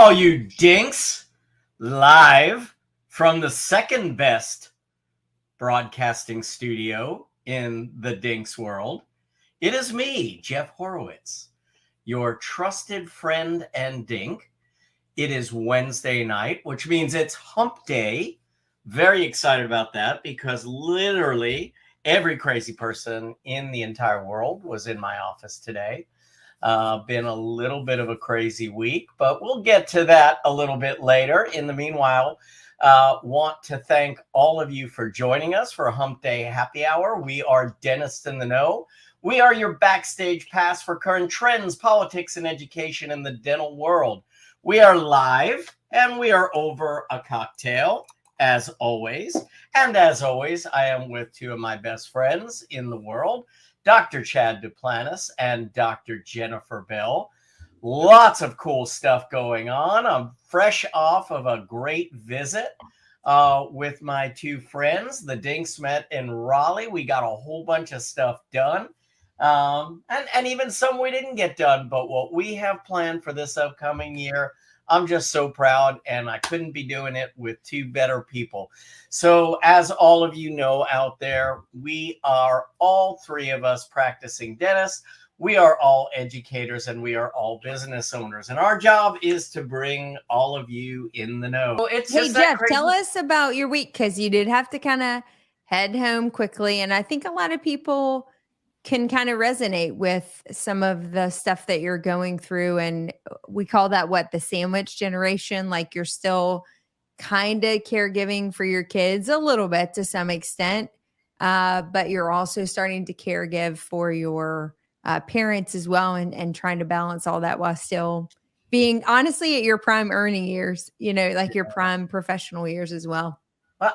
all you dinks, live from the second best broadcasting studio in the dinks world. It is me, Jeff Horowitz, your trusted friend and dink. It is Wednesday night, which means it's hump day. Very excited about that because literally every crazy person in the entire world was in my office today. Been a little bit of a crazy week, but we'll get to that a little bit later. In the meanwhile, want to thank all of you for joining us for Hump Day Happy Hour. We are Dentists in the Know. We are your backstage pass for current trends, politics, and education in the dental world. We are live and we are over a cocktail, as always. And as always, I am with two of my best friends in the world, Dr. Chad Duplantis and Dr. Jennifer Bell. Lots of cool stuff going on. I'm fresh off of a great visit with my two friends. The Dinks met in Raleigh. We got a whole bunch of stuff done. And even some we didn't get done. But what we have planned for this upcoming year, I'm just so proud, and I couldn't be doing it with two better people. So as all of you know out there, we are all three of us practicing dentists. We are all educators and we are all business owners. And our job is to bring all of you in the know. Hey, Jeff, tell us about your week, because you did have to kind of head home quickly. And I think a lot of people can kind of resonate with some of the stuff that you're going through. And we call that the sandwich generation. Like, you're still kind of caregiving for your kids a little bit to some extent, but you're also starting to caregive for your parents as well, and trying to balance all that while still being honestly at your prime earning years, like your prime professional years as well. Well,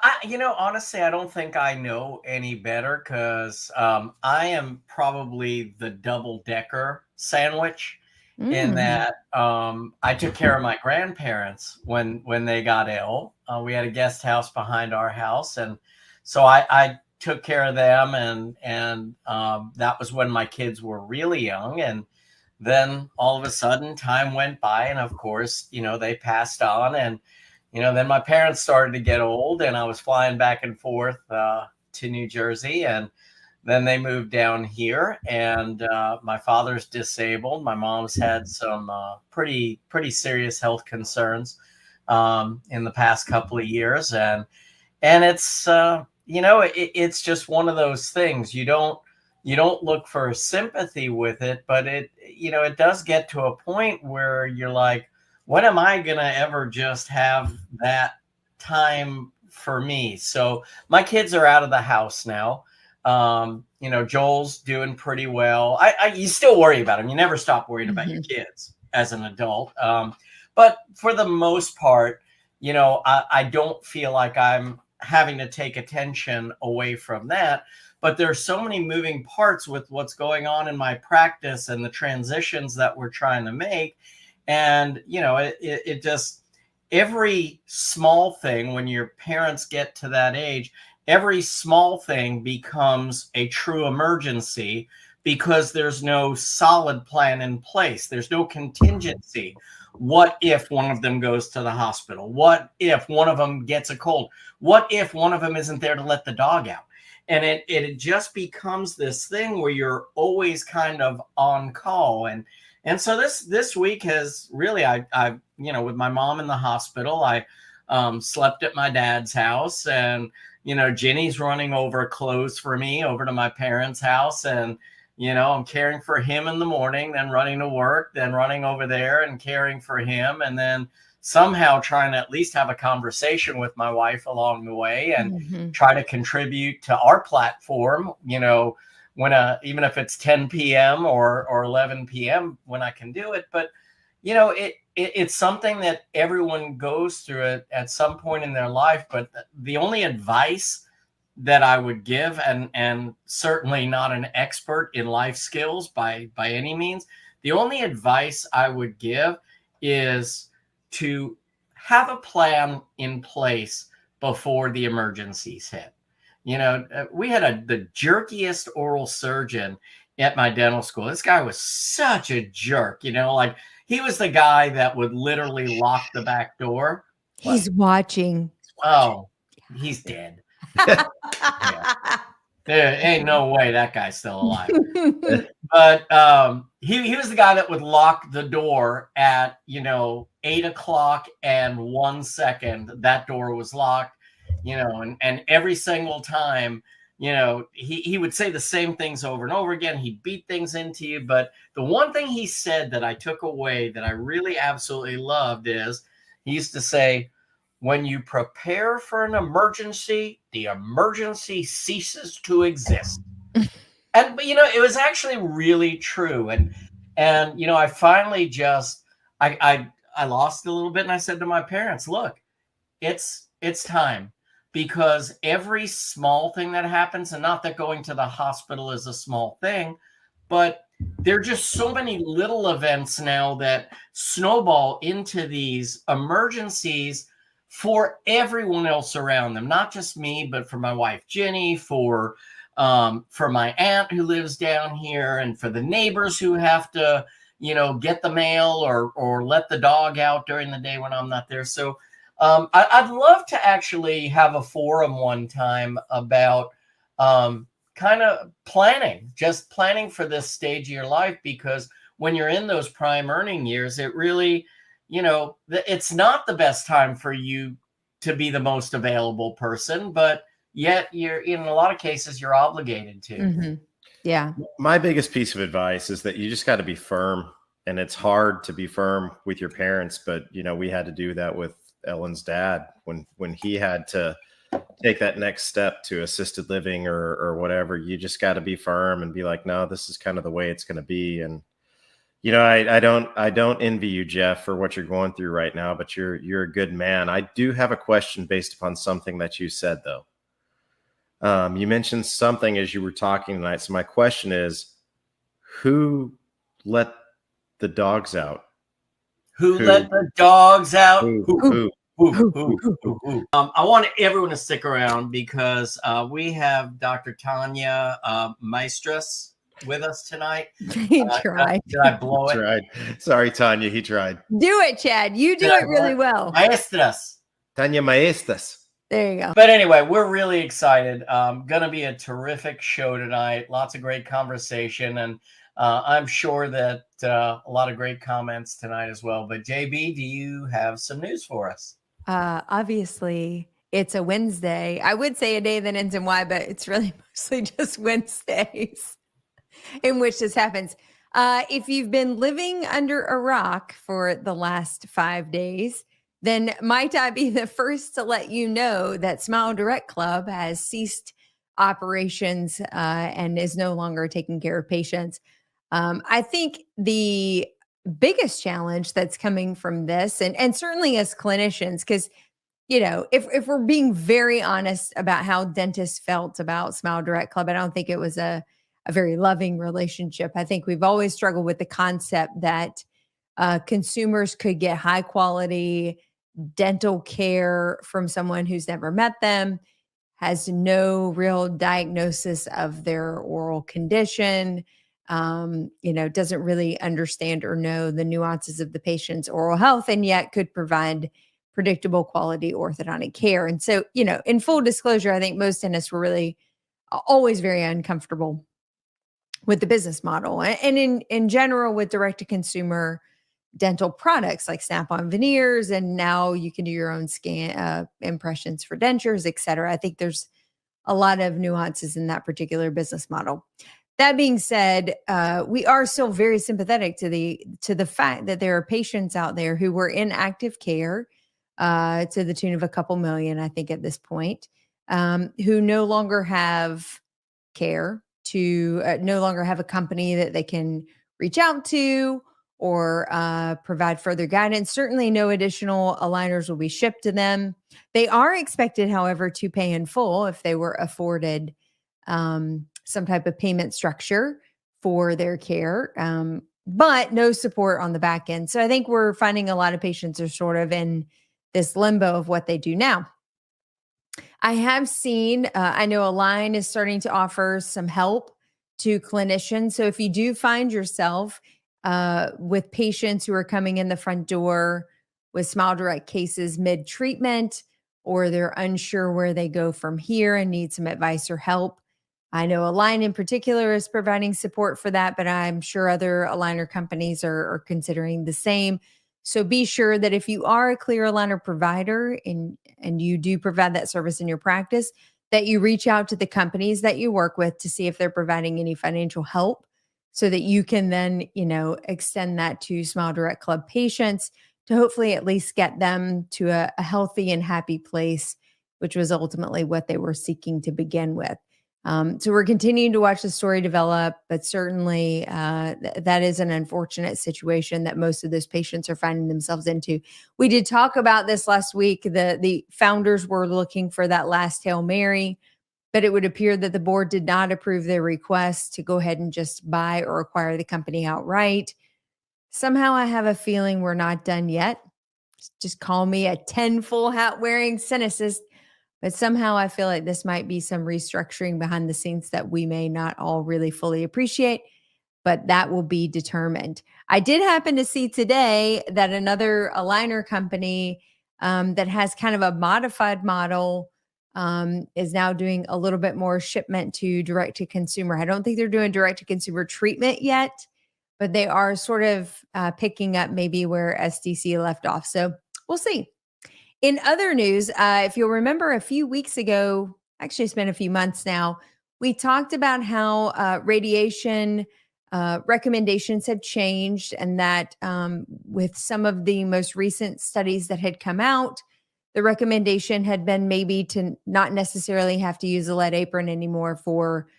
honestly, I don't think I know any better because I am probably the double-decker sandwich in that I took care of my grandparents when they got ill. We had a guest house behind our house, and so I took care of them, and that was when my kids were really young. And then all of a sudden, time went by, and of course, they passed on, and then my parents started to get old, and I was flying back and forth to New Jersey, and then they moved down here, and my father's disabled. My mom's had some pretty serious health concerns in the past couple of years, and it's it's just one of those things. You don't look for sympathy with it, but it does get to a point where you're like, when am I going to ever just have that time for me? So my kids are out of the house now. Joel's doing pretty well. You still worry about him. You never stop worrying about your kids as an adult. But for the most part, I don't feel like I'm having to take attention away from that. But there's so many moving parts with what's going on in my practice and the transitions that we're trying to make. And, it just, every small thing, when your parents get to that age, every small thing becomes a true emergency because there's no solid plan in place. There's no contingency. What if one of them goes to the hospital? What if one of them gets a cold? What if one of them isn't there to let the dog out? And it just becomes this thing where you're always kind of on call. And so this week has really, I with my mom in the hospital, I slept at my dad's house, and, Jenny's running over clothes for me over to my parents' house. And, I'm caring for him in the morning, then running to work, then running over there and caring for him. And then somehow trying to at least have a conversation with my wife along the way and try to contribute to our platform, when even if it's 10 p.m. or 11 p.m. when I can do it. But, it's something that everyone goes through at some point in their life. But the only advice that I would give, and certainly not an expert in life skills by any means, the only advice I would give is to have a plan in place before the emergencies hit. We had the jerkiest oral surgeon at my dental school. This guy was such a jerk, like he was the guy that would literally lock the back door. He's watching. Oh, he's dead. Yeah. There ain't no way that guy's still alive. But he was the guy that would lock the door at 8:00 and 1 second. That door was locked, and every single time, he would say the same things over and over again. He'd beat things into you. But the one thing he said that I took away that I really absolutely loved is he used to say, when you prepare for an emergency, the emergency ceases to exist. But it was actually really true. And I finally just I lost a little bit, and I said to my parents, look, it's time, because every small thing that happens, and not that going to the hospital is a small thing, but there are just so many little events now that snowball into these emergencies for everyone else around them, not just me, but for my wife, Jenny, for my aunt who lives down here, and for the neighbors who have to, get the mail or let the dog out during the day when I'm not there. So I'd love to actually have a forum one time about kind of just planning for this stage of your life, because when you're in those prime earning years, it really, it's not the best time for you to be the most available person, but yet you're, in a lot of cases, you're obligated to. Mm-hmm. Yeah. My biggest piece of advice is that you just got to be firm, and it's hard to be firm with your parents, but we had to do that with Ellen's dad when he had to take that next step to assisted living or whatever. You just got to be firm and be like, no, this is kind of the way it's going to be. And I don't envy you, Jeff, for what you're going through right now, but you're a good man. I do have a question based upon something that you said, though. You mentioned something as you were talking tonight. So my question is, who let the dogs out? Who let the dogs out? Who? I want everyone to stick around, because we have Dr. Tanya Maestras with us tonight. He tried. Did I blow it? Tried. Sorry, Tanya. He tried. Do it, Chad. You do it really well. Maestras. Tanya Maestas. There you go. But anyway, we're really excited. Going to be a terrific show tonight. Lots of great conversation. And I'm sure that a lot of great comments tonight as well. But JB, do you have some news for us? Obviously, it's a Wednesday. I would say a day that ends in Y, but it's really mostly just Wednesdays in which this happens. If you've been living under a rock for the last 5 days, then might I be the first to let you know that Smile Direct Club has ceased operations and is no longer taking care of patients. I think the biggest challenge that's coming from this, and certainly as clinicians, because if we're being very honest about how dentists felt about Smile Direct Club, I don't think it was a very loving relationship. I think we've always struggled with the concept that consumers could get high quality dental care from someone who's never met them, has no real diagnosis of their oral condition, doesn't really understand or know the nuances of the patient's oral health, and yet could provide predictable quality orthodontic care. And so, in full disclosure, I think most dentists were really always very uncomfortable with the business model, and in general with direct-to-consumer dental products like Snap-on veneers, and now you can do your own scan impressions for dentures, et cetera. I think there's a lot of nuances in that particular business model. That being said, we are still very sympathetic to the fact that there are patients out there who were in active care to the tune of a couple million, I think, at this point, who no longer have care, to no longer have a company that they can reach out to or provide further guidance. Certainly no additional aligners will be shipped to them. They are expected, however, to pay in full if they were afforded some type of payment structure for their care, but no support on the back end. So I think we're finding a lot of patients are sort of in this limbo of what they do now. I have seen, I know Align is starting to offer some help to clinicians. So if you do find yourself with patients who are coming in the front door with Smile Direct cases mid-treatment, or they're unsure where they go from here and need some advice or help. I know Align in particular is providing support for that, but I'm sure other aligner companies are considering the same. So be sure that if you are a clear aligner provider and you do provide that service in your practice, that you reach out to the companies that you work with to see if they're providing any financial help, so that you can then, extend that to Smile Direct Club patients to hopefully at least get them to a healthy and happy place, which was ultimately what they were seeking to begin with. So we're continuing to watch the story develop, but certainly that is an unfortunate situation that most of those patients are finding themselves into. We did talk about this last week. The founders were looking for that last Hail Mary, but it would appear that the board did not approve their request to go ahead and just buy or acquire the company outright. Somehow I have a feeling we're not done yet. Just call me a 10 full hat wearing cynicist. But somehow I feel like this might be some restructuring behind the scenes that we may not all really fully appreciate, but that will be determined. I did happen to see today that another aligner company that has kind of a modified model is now doing a little bit more shipment to direct to consumer. I don't think they're doing direct to consumer treatment yet, but they are sort of picking up maybe where SDC left off. So we'll see. In other news, if you'll remember a few weeks ago, actually it's been a few months now, we talked about how radiation recommendations had changed, and that with some of the most recent studies that had come out, the recommendation had been maybe to not necessarily have to use a lead apron anymore for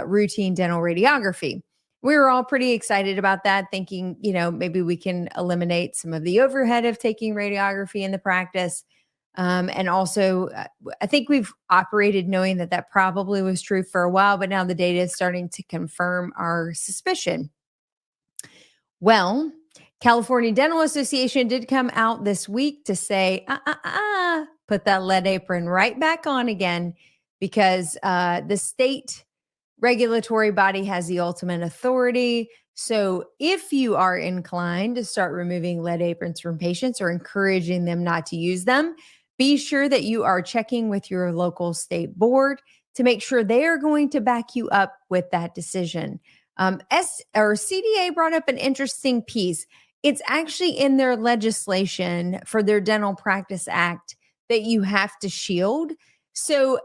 routine dental radiography. We were all pretty excited about that, thinking, maybe we can eliminate some of the overhead of taking radiography in the practice. And also, I think we've operated knowing that that probably was true for a while, but now the data is starting to confirm our suspicion. Well, California Dental Association did come out this week to say, put that lead apron right back on again, because the state regulatory body has the ultimate authority. So if you are inclined to start removing lead aprons from patients or encouraging them not to use them, be sure that you are checking with your local state board to make sure they are going to back you up with that decision. CDA brought up an interesting piece. It's actually in their legislation for their Dental Practice Act that you have to shield. So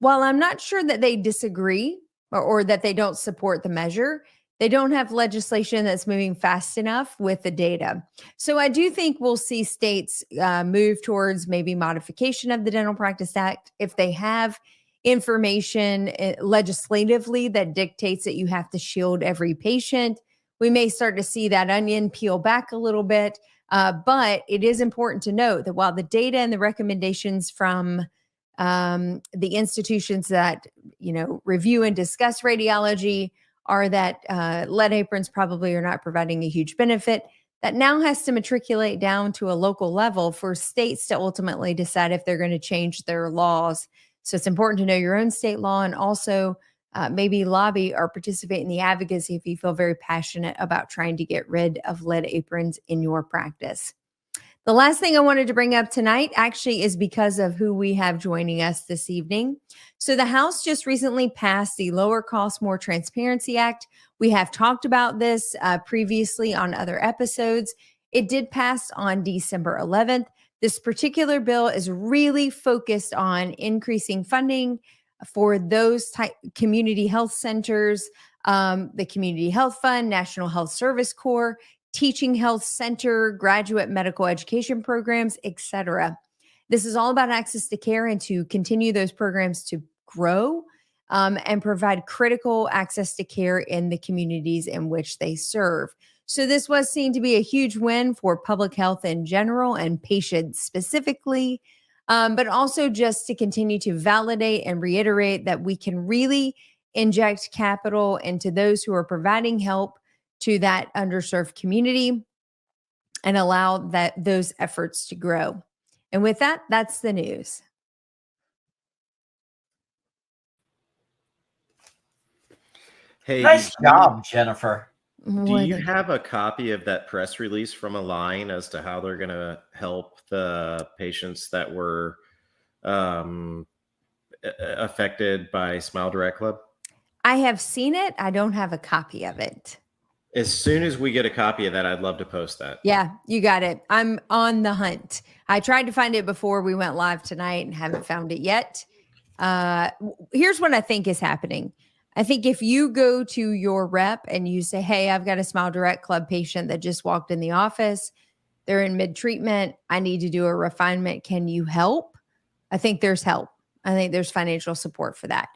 while I'm not sure that they disagree or that they don't support the measure, they don't have legislation that's moving fast enough with the data. So I do think we'll see states move towards maybe modification of the Dental Practice Act if they have information legislatively that dictates that you have to shield every patient. We may start to see that onion peel back a little bit, but it is important to note that while the data and the recommendations from the institutions that review and discuss radiology are that lead aprons probably are not providing a huge benefit, that now has to matriculate down to a local level for states to ultimately decide if they're going to change their laws. So it's important to know your own state law, and also maybe lobby or participate in the advocacy if you feel very passionate about trying to get rid of lead aprons in your practice. The last thing I wanted to bring up tonight actually is because of who we have joining us this evening. So the House just recently passed the Lower Cost, More Transparency Act. We have talked about this previously on other episodes. It did pass on December 11th. This particular bill is really focused on increasing funding for those type community health centers, the Community Health Fund, National Health Service Corps, Teaching Health Center, graduate medical education programs, etc. This is all about access to care and to continue those programs to grow and provide critical access to care in the communities in which they serve. So this was seen to be a huge win for public health in general and patients specifically, but also just to continue to validate and reiterate that we can really inject capital into those who are providing help to that underserved community and allow those efforts to grow. And with that, that's the news. Hey, Nice job, Jennifer. Do you have a copy of that press release from Align as to how they're going to help the patients that were affected by Smile Direct Club? I have seen it. I don't have a copy of it. As soon as we get a copy of that, I'd love to post that. Yeah, you got it. I'm on the hunt. I tried to find it before we went live tonight and haven't found it yet. Here's what I think is happening. I think if you go to your rep and you say, hey, I've got a Smile Direct Club patient that just walked in the office. They're in mid-treatment. I need to do a refinement. Can you help? I think there's help. I think there's financial support for that.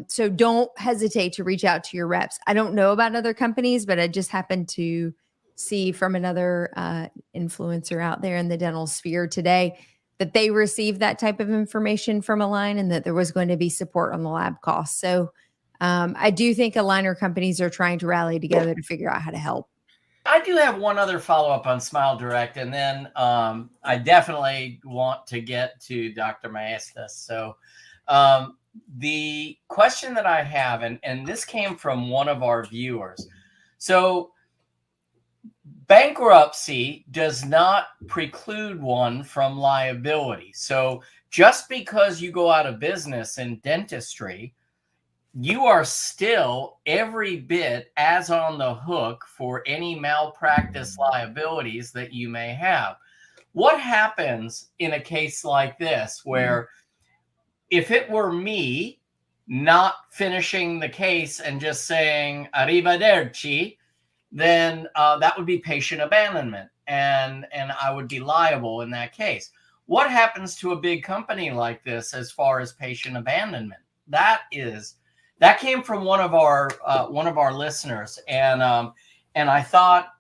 So don't hesitate to reach out to your reps. I don't know about other companies, but I just happened to see from another influencer out there in the dental sphere today that they received that type of information from Align and that there was going to be support on the lab costs. So I do think aligner companies are trying to rally together to figure out how to help. I do have one other follow-up on Smile Direct, and then I definitely want to get to Dr. Maestas. So the question that I have, and this came from one of our viewers. So bankruptcy does not preclude one from liability. So just because you go out of business in dentistry, you are still every bit as on the hook for any malpractice liabilities that you may have. What happens in a case like this where if it were me not finishing the case and just saying arrivederci, then that would be patient abandonment and I would be liable in that case. What happens to a big company like this as far as patient abandonment? That came from one of our listeners, and I thought,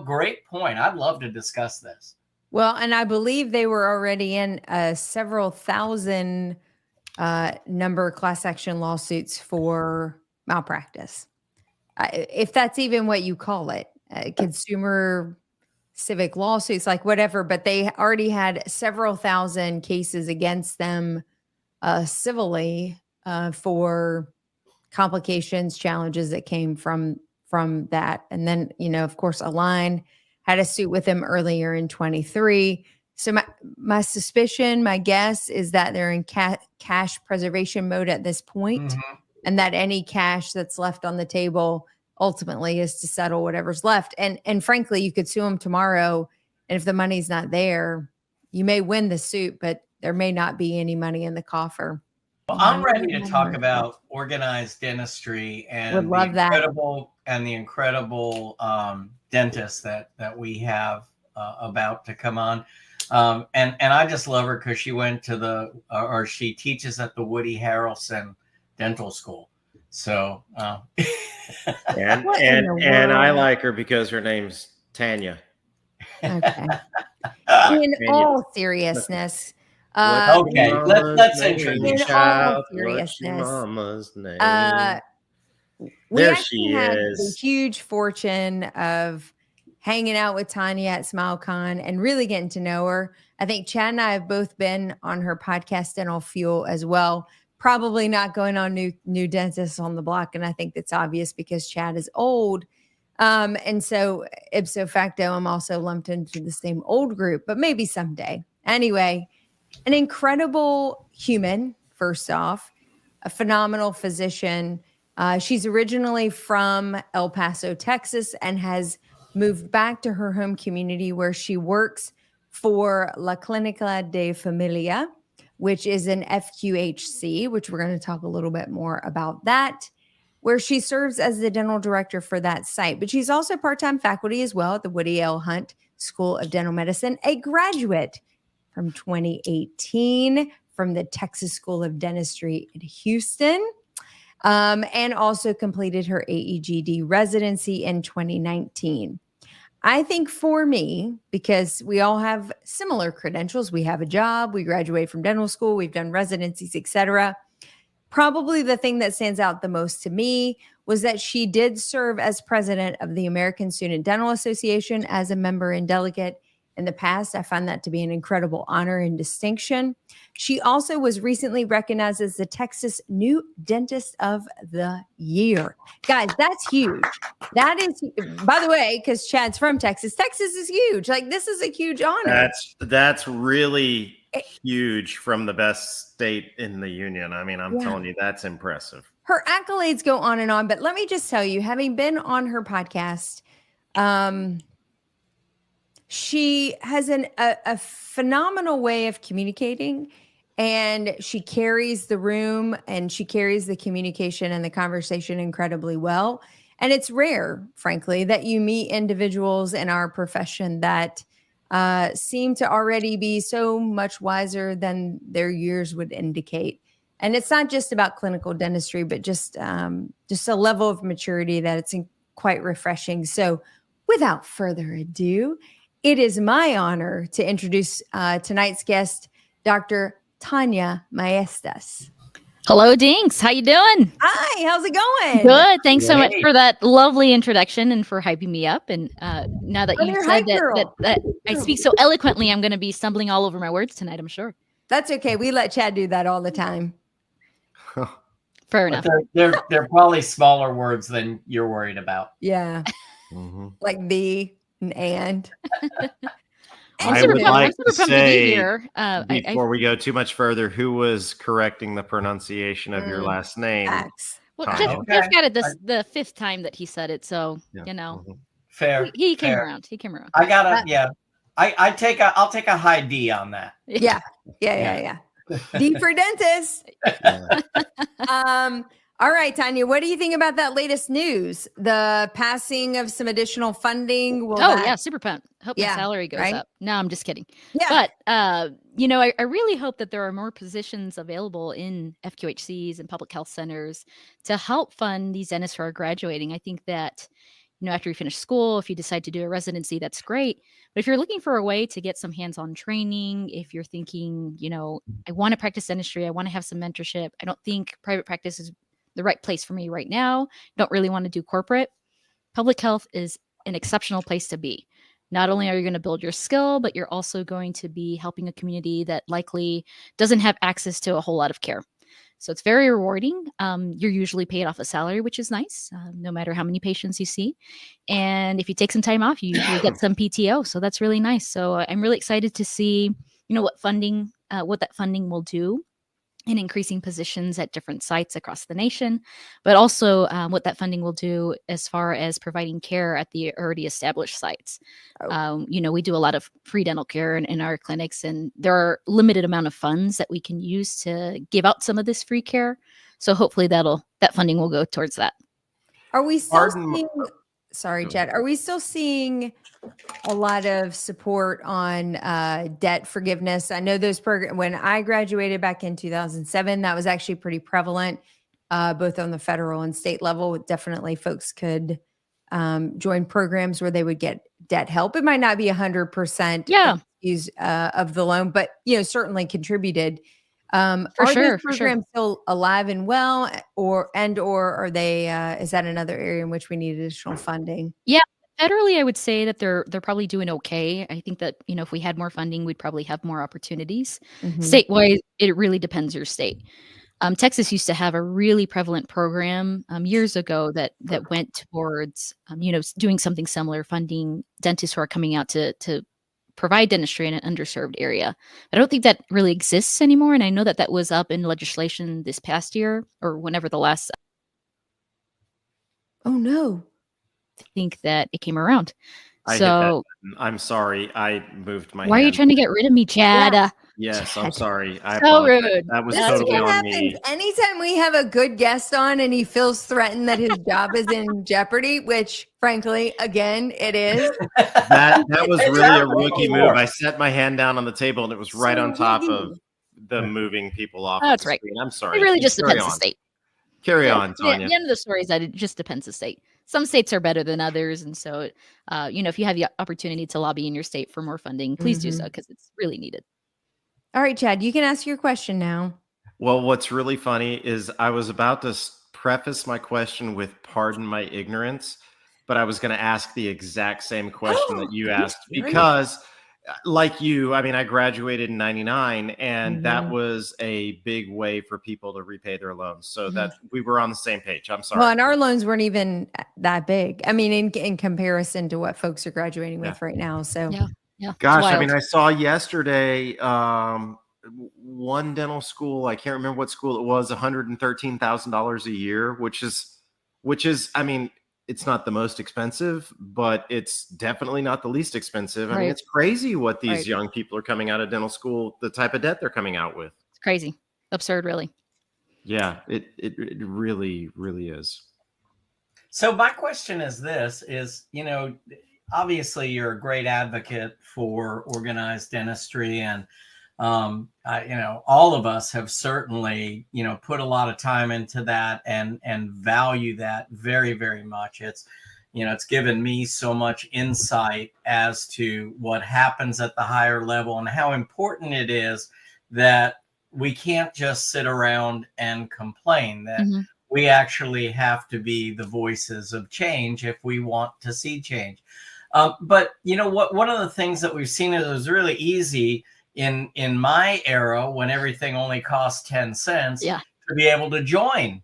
great point. I'd love to discuss this. Well, and I believe they were already in several thousand number class action lawsuits for malpractice, if that's even what you call it, consumer civic lawsuits, like whatever. But they already had several thousand cases against them civilly for complications, challenges that came from that. And then, of course, Align had a suit with them earlier in 23. So my suspicion, my guess is that they're in cash preservation mode at this point, and that any cash that's left on the table ultimately is to settle whatever's left. And frankly, you could sue them tomorrow, and if the money's not there, you may win the suit, but there may not be any money in the coffer. Well, I'm ready to talk about organized dentistry and the incredible dentists that we have about to come on. And I just love her because she went to she teaches at the Woody Harrelson Dental School. So and I like her because her name's Tanya. Okay. In all seriousness. Okay, let's introduce. In all seriousness, there she is. The huge fortune of hanging out with Tanya at SmileCon and really getting to know her. I think Chad and I have both been on her podcast, Dental Fuel, as well. Probably not going on new dentists on the block, and I think that's obvious because Chad is old. And so ipso facto, I'm also lumped into the same old group, but maybe someday. Anyway, an incredible human, first off, a phenomenal physician. She's originally from El Paso, Texas, and has moved back to her home community where she works for La Clínica de Familia, which is an FQHC, which we're going to talk a little bit more about that, where she serves as the dental director for that site. But she's also part-time faculty as well at the Woody L. Hunt School of Dental Medicine, a graduate from 2018 from the Texas School of Dentistry in Houston, and also completed her AEGD residency in 2019. I think for me, because we all have similar credentials, we have a job, we graduate from dental school, we've done residencies, etc. Probably the thing that stands out the most to me was that she did serve as president of the American Student Dental Association as a member and delegate, in the past. I find that to be an incredible honor and distinction. She also was recently recognized as the Texas New Dentist of the Year. Guys, that's huge. That is, by the way, because Chad's from Texas, Texas is huge. Like, this is a huge honor. That's really huge from the best state in the union. I mean, I'm telling you, that's impressive. Her accolades go on and on, but let me just tell you, having been on her podcast, she has a phenomenal way of communicating, and she carries the room and she carries the communication and the conversation incredibly well. And it's rare, frankly, that you meet individuals in our profession that seem to already be so much wiser than their years would indicate. And it's not just about clinical dentistry, but just a level of maturity that it's quite refreshing. So without further ado, it is my honor to introduce tonight's guest, Dr. Tanya Maestas. Hello, Dinks. How you doing? Hi, how's it going? Good. Thanks so much for that lovely introduction and for hyping me up. And now that you said that I speak so eloquently, I'm going to be stumbling all over my words tonight, I'm sure. That's okay. We let Chad do that all the time. Fair enough. They're probably smaller words than you're worried about. Yeah. Like the and. I would like to say, before we go too much further, who was correcting the pronunciation of your last name? Well, Jeff got it the fifth time that he said it, so you know. Fair. He came around. He came around. I gotta, I'll take a high D on that. Yeah. D for dentist. All right, Tanya, what do you think about that latest news? The passing of some additional funding. Super pumped. Hope my salary goes up. No, I'm just kidding. Yeah. But, I really hope that there are more positions available in FQHCs and public health centers to help fund these dentists who are graduating. I think that, after you finish school, if you decide to do a residency, that's great. But if you're looking for a way to get some hands-on training, if you're thinking, I want to practice dentistry, I want to have some mentorship, I don't think private practice is the right place for me right now, don't really want to do corporate, public health is an exceptional place to be. Not only are you going to build your skill, but you're also going to be helping a community that likely doesn't have access to a whole lot of care. So it's very rewarding. You're usually paid off a salary, which is nice, no matter how many patients you see. And if you take some time off, you usually get some PTO. So that's really nice. So I'm really excited to see, what that funding will do in increasing positions at different sites across the nation, but also what that funding will do as far as providing care at the already established sites. We do a lot of free dental care in our clinics, and there are limited amount of funds that we can use to give out some of this free care. So hopefully that funding will go towards that. Are we still seeing, sorry, Chad, are we still seeing a lot of support on debt forgiveness? I know those programs, when I graduated back in 2007, that was actually pretty prevalent, both on the federal and state level. Definitely folks could join programs where they would get debt help. It might not be 100% use of the loan, but certainly contributed. Are those programs still alive and well, or are they? Is that another area in which we need additional funding? Yeah. Federally, I would say that they're probably doing okay. I think that, if we had more funding, we'd probably have more opportunities. Statewide, it really depends your state. Texas used to have a really prevalent program years ago that went towards, doing something similar, funding dentists who are coming out to provide dentistry in an underserved area. I don't think that really exists anymore. And I know that was up in legislation this past year or whenever the last. Oh, no. Think that it came around. I'm sorry. I moved my Why hand. are you trying to get rid of me, Chad? Yeah. Yes, I'm sorry. So rude. That was totally on me. Anytime we have a good guest on and he feels threatened that his job is in jeopardy, which frankly, again, it is. That was really a rookie move. I set my hand down on the table and it was right on top of the moving people off. That's right. I'm sorry. It really just depends the state. Carry on, Tanya. The end of the story is that it just depends the state. Some states are better than others. And so, if you have the opportunity to lobby in your state for more funding, please do so because it's really needed. All right, Chad, you can ask your question now. Well, what's really funny is I was about to preface my question with pardon my ignorance, but I was going to ask the exact same question that you asked because like you, I mean, I graduated in 99, and that Mhm. was a big way for people to repay their loans. So Mhm. that we were on the same page. I'm sorry. Well, and our loans weren't even that big. I mean, in comparison to what folks are graduating Yeah. with right now. So Yeah. Yeah. It's Gosh, I mean, wild. I saw yesterday one dental school, I can't remember what school it was, $113,000 a year, which is, I mean, it's not the most expensive, but it's definitely not the least expensive. I mean, Right. it's crazy what these Right. young people are coming out of dental school, the type of debt they're coming out with. It's crazy. Absurd, really. Yeah, it really, really is. So my question is this: is, obviously you're a great advocate for organized dentistry, and all of us have certainly put a lot of time into that and value that very, very much. It's given me so much insight as to what happens at the higher level and how important it is that we can't just sit around and complain, that Mhm. we actually have to be the voices of change if we want to see change. But one of the things that we've seen is it was really easy in my era, when everything only cost 10 cents, Yeah. to be able to join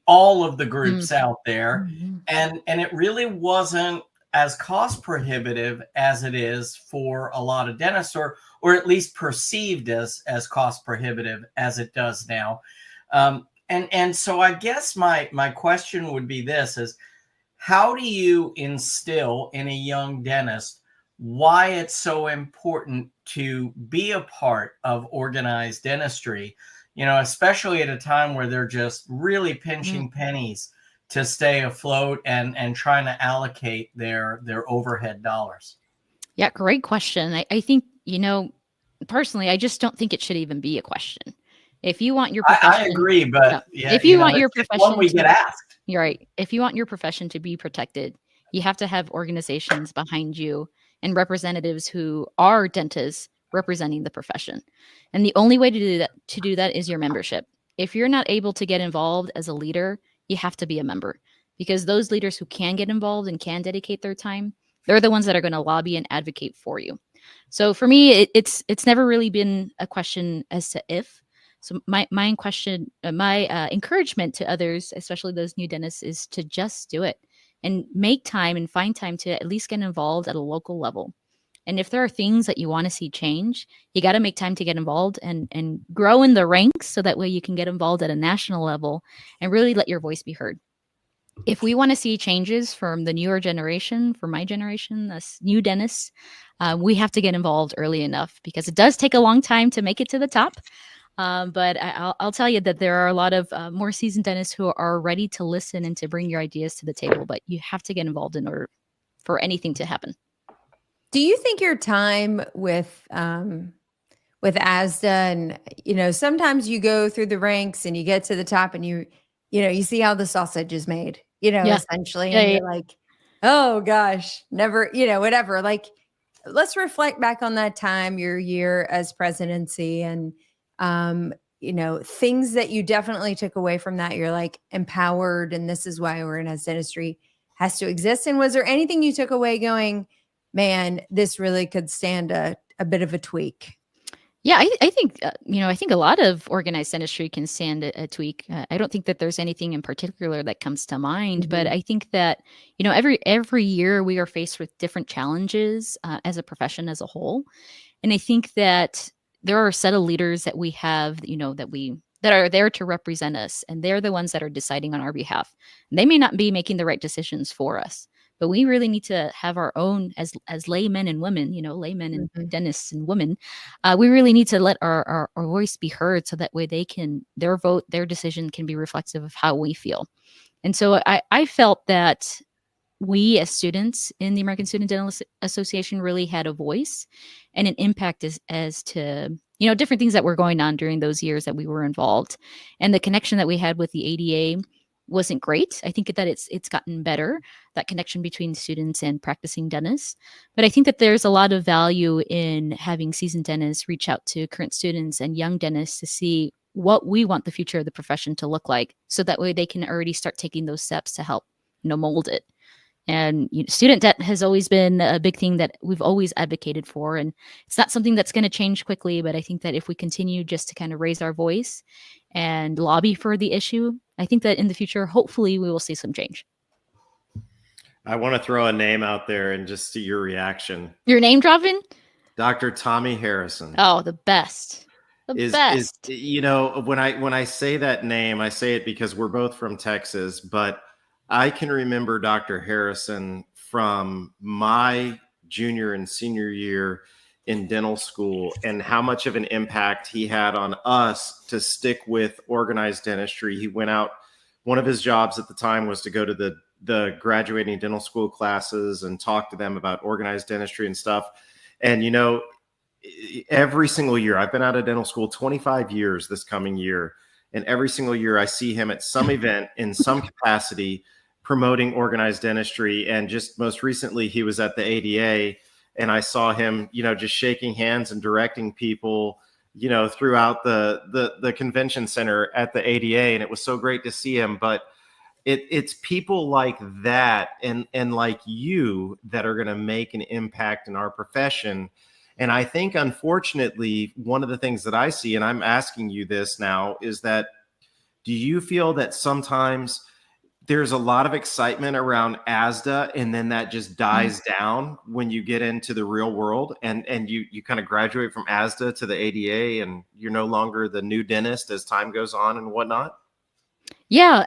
all of the groups Mm. out there. Mhm. And it really wasn't as cost prohibitive as it is for a lot of dentists, or at least perceived as cost prohibitive as it does now. And so I guess my question would be this: is how do you instill in a young dentist why it's so important to be a part of organized dentistry, especially at a time where they're just really pinching pennies to stay afloat and trying to allocate their overhead dollars? Yeah, great question. I think, personally, I just don't think it should even be a question. If you want your I profession, agree, yeah, but yeah, if you want your it's one profession we to get asked. You're right. If you want your profession to be protected, you have to have organizations behind you and representatives who are dentists representing the profession. And the only way to do that is your membership. If you're not able to get involved as a leader, you have to be a member, because those leaders who can get involved and can dedicate their time, they're the ones that are going to lobby and advocate for you. So for me, it's never really been a question as to if. So my encouragement to others, especially those new dentists, is to just do it and make time and find time to at least get involved at a local level. And if there are things that you want to see change, you got to make time to get involved and grow in the ranks, so that way you can get involved at a national level and really let your voice be heard. If we want to see changes from the newer generation, for my generation, us new dentists, we have to get involved early enough, because it does take a long time to make it to the top. But I'll tell you that there are a lot of more seasoned dentists who are ready to listen and to bring your ideas to the table. But you have to get involved in order for anything to happen. do you think your time with ASDA, and sometimes you go through the ranks and you get to the top, and you see how the sausage is made, Yeah. essentially, Yeah, and yeah. you're like, oh gosh, never, whatever. Like, let's reflect back on that time, your year as presidency, and things that you definitely took away from that. You're like empowered, and this is why organized dentistry has to exist. And was there anything you took away going, man, this really could stand a bit of a tweak? Yeah, I think I think a lot of organized dentistry can stand a tweak. I don't think that there's anything in particular that comes to mind, but I think that every year we are faced with different challenges as a profession as a whole, and I think that there are a set of leaders that we have, that are there to represent us, and they're the ones that are deciding on our behalf. And they may not be making the right decisions for us, but we really need to have our own, as laymen and women, laymen and dentists and women. We really need to let our voice be heard, so that way their vote, their decision can be reflective of how we feel. And so I felt that we as students in the American Student Dental Association really had a voice and an impact as to different things that were going on during those years that we were involved. And the connection that we had with the ADA wasn't great. I think that it's gotten better, that connection between students and practicing dentists. But I think that there's a lot of value in having seasoned dentists reach out to current students and young dentists to see what we want the future of the profession to look like, so that way they can already start taking those steps to help mold it. And student debt has always been a big thing that we've always advocated for. And it's not something that's going to change quickly. But I think that if we continue just to kind of raise our voice and lobby for the issue, I think that in the future, hopefully, we will see some change. I want to throw a name out there and just see your reaction. Your name dropping? Dr. Tommy Harrison. Oh, the best. The best. When I say that name, I say it because we're both from Texas, but I can remember Dr. Harrison from my junior and senior year in dental school and how much of an impact he had on us to stick with organized dentistry. He went out, one of his jobs at the time was to go to the graduating dental school classes and talk to them about organized dentistry and stuff. And, every single year, I've been out of dental school 25 years this coming year. And every single year I see him at some event in some capacity promoting organized dentistry. And just most recently, he was at the ADA and I saw him, just shaking hands and directing people, throughout the convention center at the ADA. And it was so great to see him. But it's people like that and like you that are going to make an impact in our profession. And I think, unfortunately, one of the things that I see, and I'm asking you this now, is that do you feel that sometimes there's a lot of excitement around ASDA and then that just dies down when you get into the real world and you kind of graduate from ASDA to the ADA and you're no longer the new dentist as time goes on and whatnot? Yeah.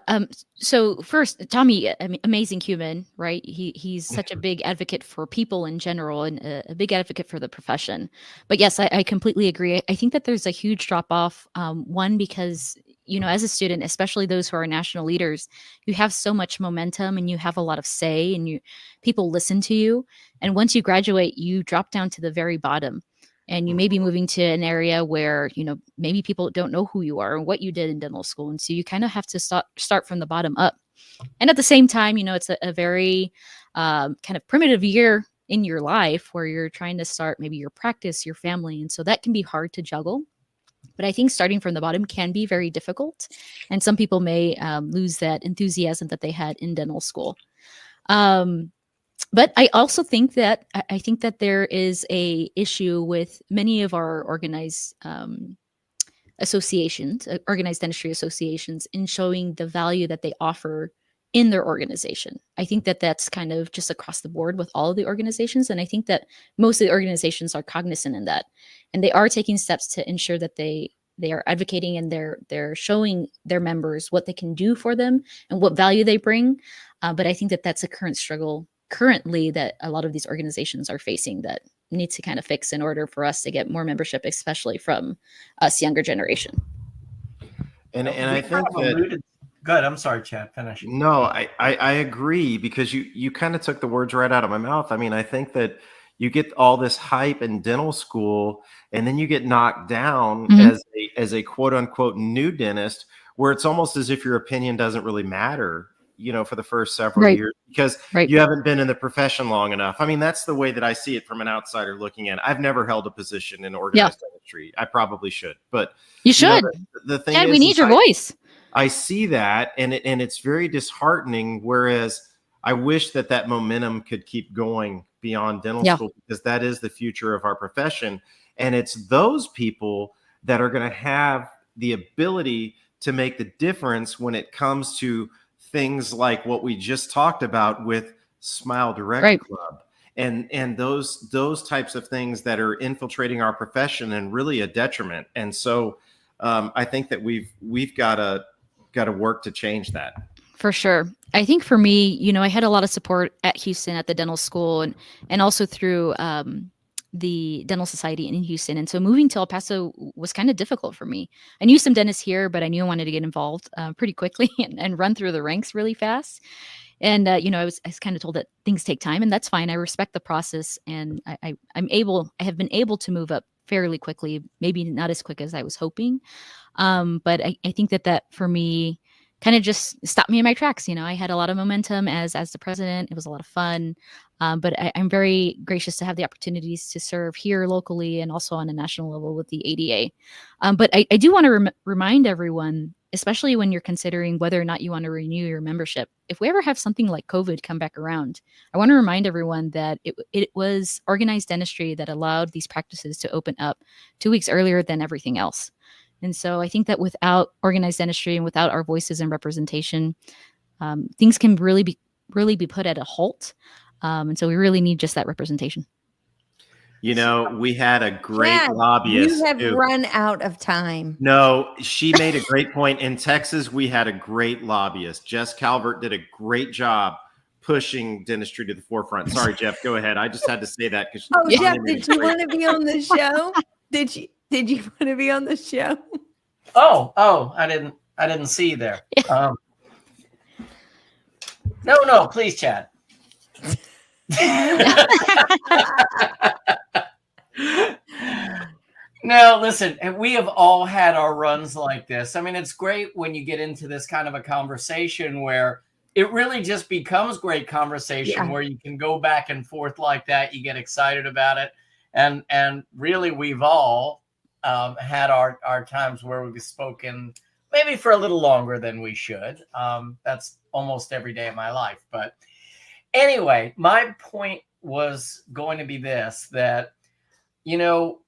So first, Tommy, amazing human, right? He's such a big advocate for people in general and a big advocate for the profession. But yes, I completely agree. I think that there's a huge drop off. One, because, as a student, especially those who are national leaders, you have so much momentum and you have a lot of say and people listen to you. And once you graduate, you drop down to the very bottom. And you may be moving to an area where, maybe people don't know who you are or what you did in dental school. And so you kind of have to start from the bottom up. And at the same time, it's a very kind of primitive year in your life where you're trying to start maybe your practice, your family. And so that can be hard to juggle. But I think starting from the bottom can be very difficult. And some people may lose that enthusiasm that they had in dental school. But I also think that there is a issue with many of our organized associations, organized dentistry associations, in showing the value that they offer in their organization. I think that that's kind of just across the board with all of the organizations. And I think that most of the organizations are cognizant in that. And they are taking steps to ensure that they are advocating and they're showing their members what they can do for them and what value they bring. But I think that that's a current struggle currently that a lot of these organizations are facing that needs to kind of fix in order for us to get more membership, especially from us younger generation. And I think that... Good. I'm sorry, Chad. Finish. No, I agree because you kind of took the words right out of my mouth. I mean, I think that you get all this hype in dental school and then you get knocked down as a quote unquote new dentist where it's almost as if your opinion doesn't really matter, for the first several years because you haven't been in the profession long enough. I mean, that's the way that I see it from an outsider looking in. I've never held a position in organized dentistry. I probably should, but you should. The thing Chad, is, we need your voice. I see that and it's very disheartening. Whereas I wish that momentum could keep going beyond dental school because that is the future of our profession. And it's those people that are going to have the ability to make the difference when it comes to things like what we just talked about with Smile Direct Club and those types of things that are infiltrating our profession and really a detriment. And so I think that we've got to work to change that. For sure. I think for me, I had a lot of support at Houston at the dental school and also through the Dental Society in Houston. And so moving to El Paso was kind of difficult for me. I knew some dentists here, but I knew I wanted to get involved pretty quickly and run through the ranks really fast. And, I was kind of told that things take time and that's fine. I respect the process and I have been able to move up fairly quickly, maybe not as quick as I was hoping. But I think that for me kind of just stopped me in my tracks. I had a lot of momentum as the president. It was a lot of fun. But I'm very gracious to have the opportunities to serve here locally and also on a national level with the ADA. But I do want to remind everyone, especially when you're considering whether or not you want to renew your membership. If we ever have something like COVID come back around, I want to remind everyone that it was organized dentistry that allowed these practices to open up 2 weeks earlier than everything else. And so I think that without organized dentistry and without our voices and representation, things can really be put at a halt. And so we really need just that representation. You know, we had a great lobbyist. You have run out of time. No, she made a great point. In Texas, we had a great lobbyist. Jess Calvert did a great job pushing dentistry to the forefront. Sorry, Jeff, go ahead. I just had to say that because Jeff, did you want to be on the show? Did you want to be on the show? Oh, I didn't see you there. No, please, Chad. No, listen, we have all had our runs like this. I mean, it's great when you get into this kind of a conversation where it really just becomes great conversation where you can go back and forth like that. You get excited about it. And really, we've all had our times where we've spoken maybe for a little longer than we should. That's almost every day of my life. But anyway, my point was going to be this, that, you know,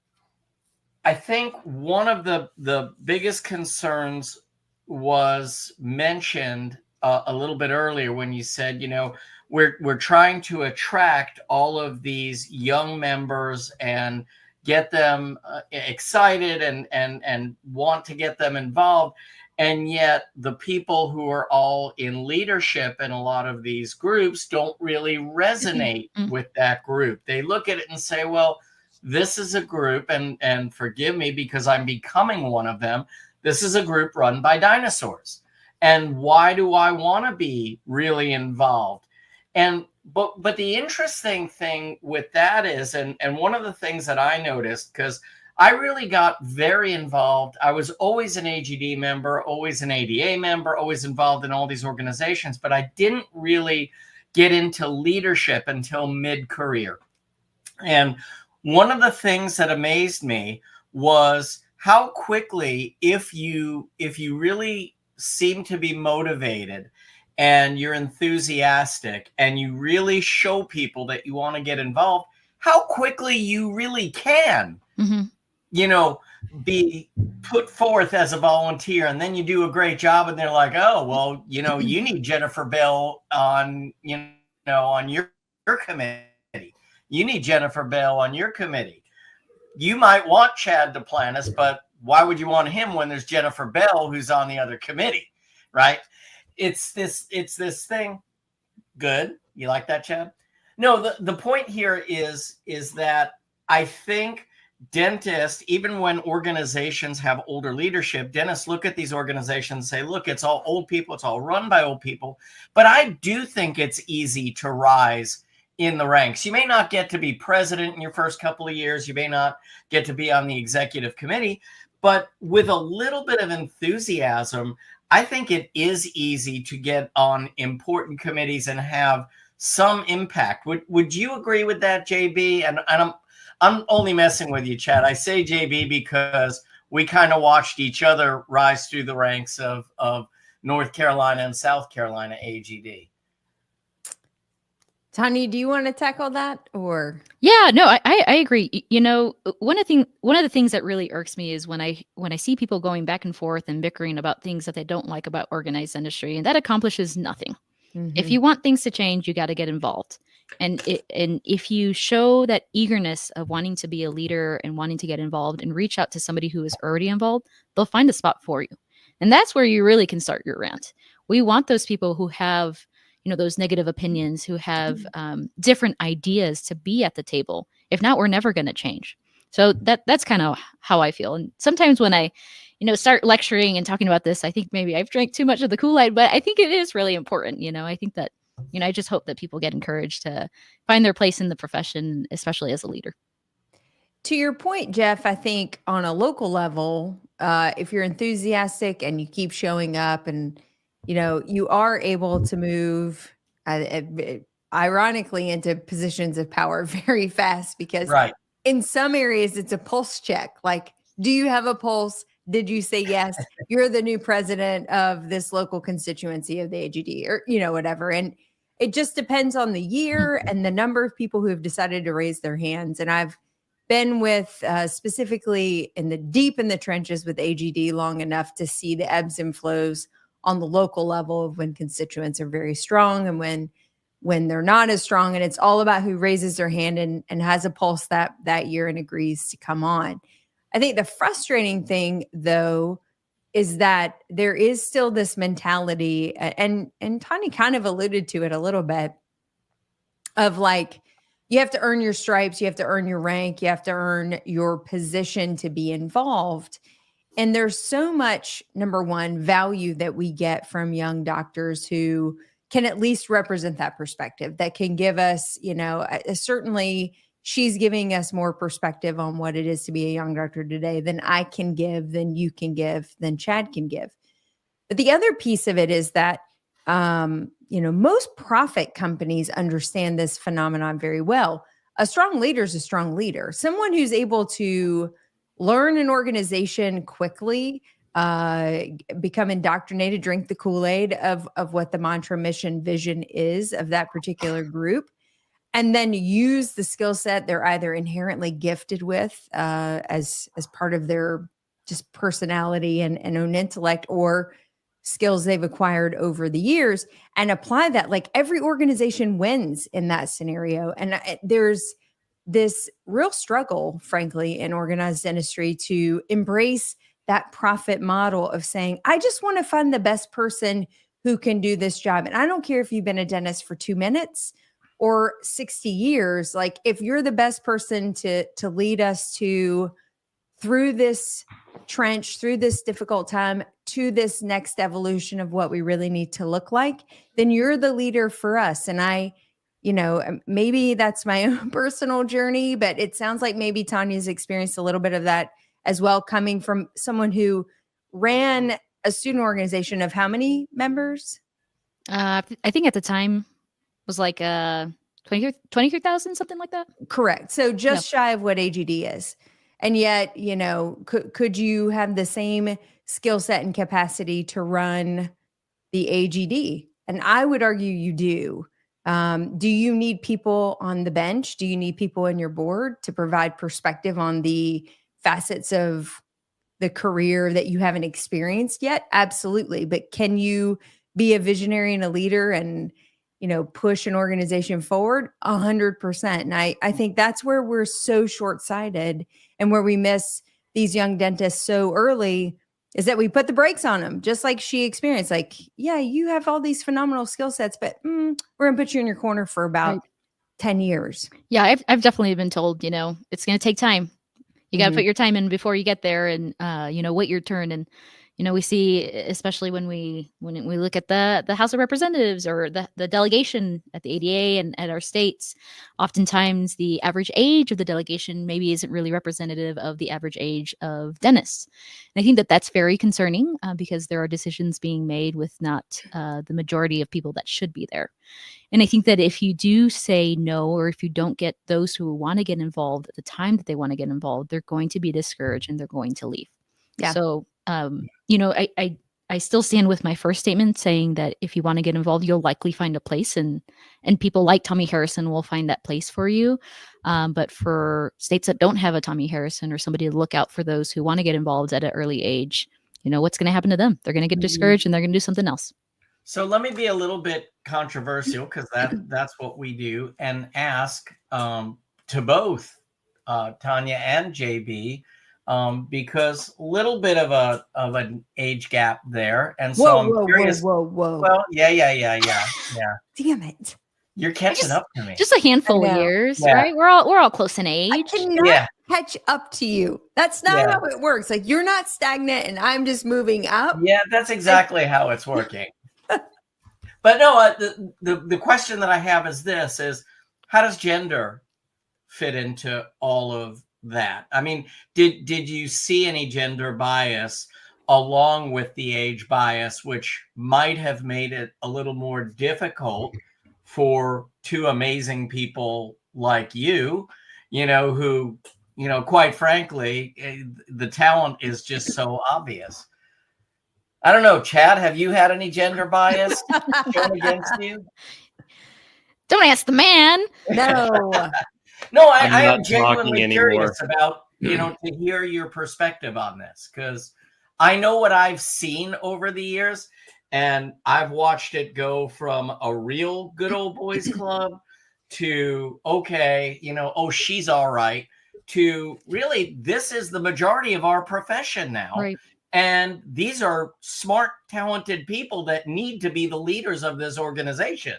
I think one of the biggest concerns was mentioned a little bit earlier when you said, you know, we're trying to attract all of these young members and get them excited and want to get them involved. And yet the people who are all in leadership in a lot of these groups don't really resonate with that group. They look at it and say, well, this is a group, and forgive me because I'm becoming one of them. This is a group run by dinosaurs. And why do I want to be really involved? But the interesting thing with that is, and one of the things that I noticed, because I really got very involved. I was always an AEGD member, always an ADA member, always involved in all these organizations, but I didn't really get into leadership until mid-career. And one of the things that amazed me was how quickly, if you really seem to be motivated and you're enthusiastic and you really show people that you want to get involved, how quickly you really can, you know, be put forth as a volunteer. And then you do a great job and they're like, oh, well, you know, you need Jennifer Bell on, you know, on your committee. You need Jennifer Bell on your committee. You might want Chad Duplantis, but why would you want him when there's Jennifer Bell who's on the other committee, right? It's this thing. Good. You like that, Chad? No, the point here is that I think dentists, even when organizations have older leadership, dentists look at these organizations and say, look, it's all old people. It's all run by old people. But I do think it's easy to rise in the ranks. You may not get to be president in your first couple of years. You may not get to be on the executive committee, but with a little bit of enthusiasm, I think it is easy to get on important committees and have some impact. Would you agree with that, JB? And I'm only messing with you, Chad. I say JB because we kind of watched each other rise through the ranks of North Carolina and South Carolina AEGD. Tanya, do you want to tackle that, or? Yeah, no, I agree. You know, one of the things that really irks me is when I see people going back and forth and bickering about things that they don't like about organized industry, and that accomplishes nothing. If you want things to change, you got to get involved. And if you show that eagerness of wanting to be a leader and wanting to get involved and reach out to somebody who is already involved, they'll find a spot for you. And that's where you really can start your rant. We want those people who have, you know, those negative opinions, who have different ideas to be at the table. If not, we're never going to change. So that's kind of how I feel. And sometimes when I, you know, start lecturing and talking about this, I think maybe I've drank too much of the Kool-Aid, but I think it is really important. You know, I think that, you know, I just hope that people get encouraged to find their place in the profession, especially as a leader. To your point, Jeff, I think on a local level, if you're enthusiastic and you keep showing up and, you know, you are able to move ironically into positions of power very fast, because in some areas it's a pulse check. Like, do you have a pulse? did you say yes? You're the new president of this local constituency of the AEGD, or, you know, whatever. And it just depends on the year and the number of people who have decided to raise their hands. And I've been with specifically deep in the trenches with AEGD long enough to see the ebbs and flows on the local level of when constituents are very strong and when they're not as strong. And it's all about who raises their hand and has a pulse that year and agrees to come on. I think the frustrating thing, though, is that there is still this mentality, and Tanya kind of alluded to it a little bit, of like, you have to earn your stripes, you have to earn your rank, you have to earn your position to be involved. And there's so much, number one, value that we get from young doctors who can at least represent that perspective, that can give us, you know, certainly she's giving us more perspective on what it is to be a young doctor today than I can give, than you can give, than Chad can give. But the other piece of it is that, you know, most profit companies understand this phenomenon very well. A strong leader is a strong leader. Someone who's able to learn an organization quickly, become indoctrinated, drink the Kool-Aid of what the mantra, mission, vision is of that particular group, and then use the skill set they're either inherently gifted with as part of their just personality and own intellect, or skills they've acquired over the years, and apply that. Like, every organization wins in that scenario. And there's this real struggle, frankly, in organized dentistry to embrace that profit model of saying, I just want to find the best person who can do this job. And I don't care if you've been a dentist for 2 minutes or 60 years. Like, if you're the best person to lead us through this trench, through this difficult time, to this next evolution of what we really need to look like, then you're the leader for us. And I, you know, maybe that's my own personal journey, but it sounds like maybe Tanya's experienced a little bit of that as well, coming from someone who ran a student organization of how many members? I think at the time was like 23,000, something like that. Correct. So just shy of what AEGD is. And yet, you know, could you have the same skill set and capacity to run the AEGD? And I would argue you do. Do you need people on the bench? Do you need people in your board to provide perspective on the facets of the career that you haven't experienced yet? Absolutely. But can you be a visionary and a leader and, you know, push an organization forward? 100%. And I think that's where we're so short-sighted, and where we miss these young dentists so early, is that we put the brakes on them, just like she experienced. Like, yeah, you have all these phenomenal skill sets, but we're going to put you in your corner for about 10 years. Yeah, I've definitely been told, you know, it's going to take time. You got to put your time in before you get there, and, you know, wait your turn. And, you know, we see, especially when we look at the House of Representatives or the delegation at the ADA and at our states, oftentimes the average age of the delegation maybe isn't really representative of the average age of dentists. And I think that that's very concerning because there are decisions being made with not the majority of people that should be there. And I think that if you do say no, or if you don't get those who want to get involved at the time that they want to get involved, they're going to be discouraged and they're going to leave. Yeah. So, you know, I still stand with my first statement saying that if you want to get involved, you'll likely find a place, and people like Tommy Harrison will find that place for you. But for states that don't have a Tommy Harrison or somebody to look out for those who want to get involved at an early age, you know, what's going to happen to them? They're going to get discouraged and they're going to do something else. So let me be a little bit controversial, because that's what we do, and ask to both Tanya and JB, because a little bit of an age gap there, and so I'm curious. Whoa! Well, yeah. Damn it! You're catching up to me. Just a handful of years, right? We're all close in age. I cannot catch up to you. That's not how it works. Like, you're not stagnant, and I'm just moving up. Yeah, that's exactly how it's working. But no, the question that I have is this: how does gender fit into all of that? I mean, did you see any gender bias along with the age bias, which might have made it a little more difficult for two amazing people like you know, who quite frankly, the talent is just so obvious. I don't know, Chad, have you had any gender bias shown against you? Don't ask the man. No. No, I am genuinely curious about, to hear your perspective on this, because I know what I've seen over the years, and I've watched it go from a real good old boys club to, okay, oh, she's all right, to really, this is the majority of our profession now. Right. And these are smart, talented people that need to be the leaders of this organization.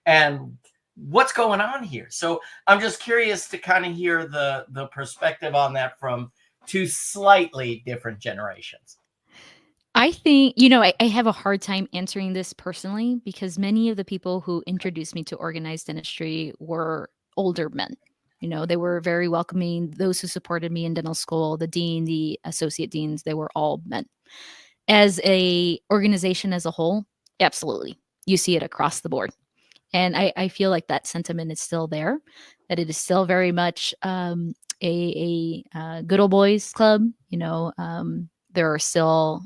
And what's going on here? So I'm just curious to kind of hear the perspective on that from two slightly different generations. I think, I have a hard time answering this personally because many of the people who introduced me to organized dentistry were older men. They were very welcoming. Those who supported me in dental school, the dean, the associate deans, they were all men. As a organization as a whole, absolutely. You see it across the board. And I feel like that sentiment is still there, that it is still very much a good old boys club. There are still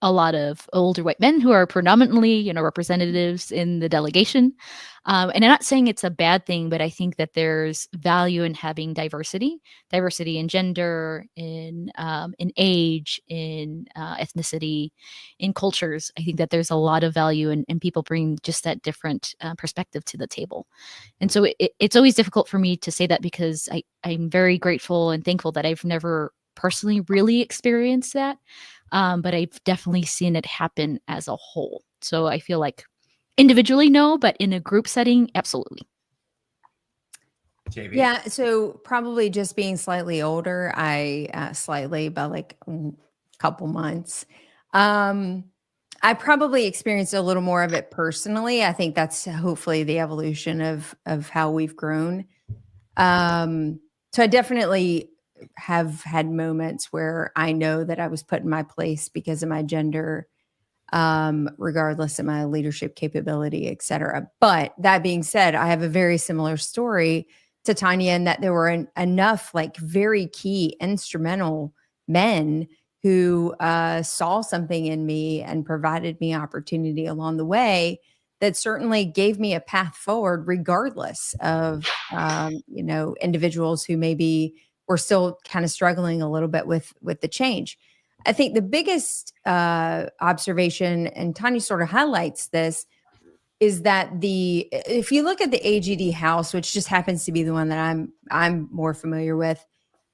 a lot of older white men who are predominantly, representatives in the delegation. And I'm not saying it's a bad thing, but I think that there's value in having diversity in gender, in age, in ethnicity, in cultures. I think that there's a lot of value and people bring just that different perspective to the table. And so it's always difficult for me to say that because I'm very grateful and thankful that I've never personally really experienced that. But I've definitely seen it happen as a whole. So I feel like individually, no, but in a group setting, absolutely. JB. Yeah. So probably just being slightly older, slightly by like a couple months. I probably experienced a little more of it personally. I think that's hopefully the evolution of how we've grown. So I definitely have had moments where I know that I was put in my place because of my gender, regardless of my leadership capability, et cetera. But that being said, I have a very similar story to Tanya in that there were enough like very key instrumental men who saw something in me and provided me opportunity along the way that certainly gave me a path forward, regardless of, individuals who maybe were still kind of struggling a little bit with the change. I think the biggest observation, and Tanya sort of highlights this, is that if you look at the AEGD house, which just happens to be the one that I'm more familiar with,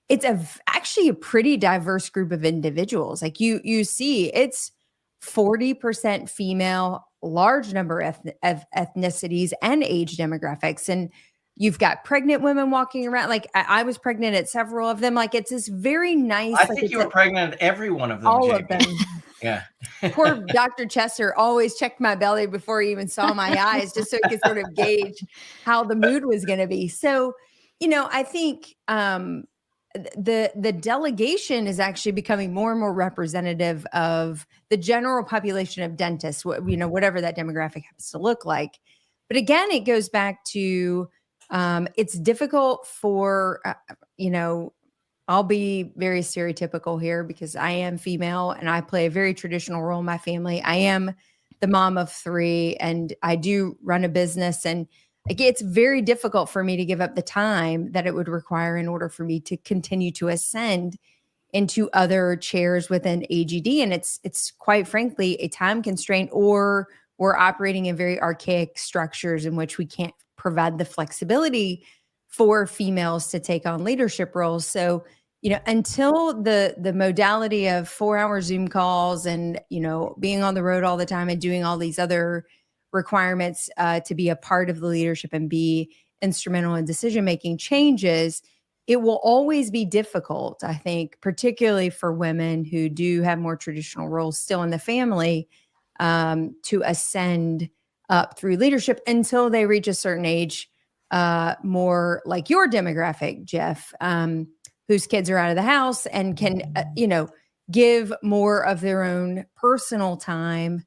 it's actually a pretty diverse group of individuals. Like you see, it's 40% female, large number of ethnicities and age demographics, and you've got pregnant women walking around. Like I was pregnant at several of them. Like it's this very nice. I think you were pregnant at every one of them. All JB. of them. Yeah. Poor Dr. Chester always checked my belly before he even saw my eyes, just so he could sort of gauge how the mood was going to be. So, I think the delegation is actually becoming more and more representative of the general population of dentists, whatever that demographic happens to look like. But again, it goes back to it's difficult for, I'll be very stereotypical here because I am female and I play a very traditional role in my family. I am the mom of 3 and I do run a business, and it's very difficult for me to give up the time that it would require in order for me to continue to ascend into other chairs within AEGD. And it's quite frankly a time constraint, or we're operating in very archaic structures in which we can't provide the flexibility for females to take on leadership roles. So, until the modality of 4-hour Zoom calls and, being on the road all the time and doing all these other requirements to be a part of the leadership and be instrumental in decision-making changes, it will always be difficult, I think, particularly for women who do have more traditional roles still in the family, to ascend up through leadership until they reach a certain age, more like your demographic, Jeff, whose kids are out of the house and can, give more of their own personal time.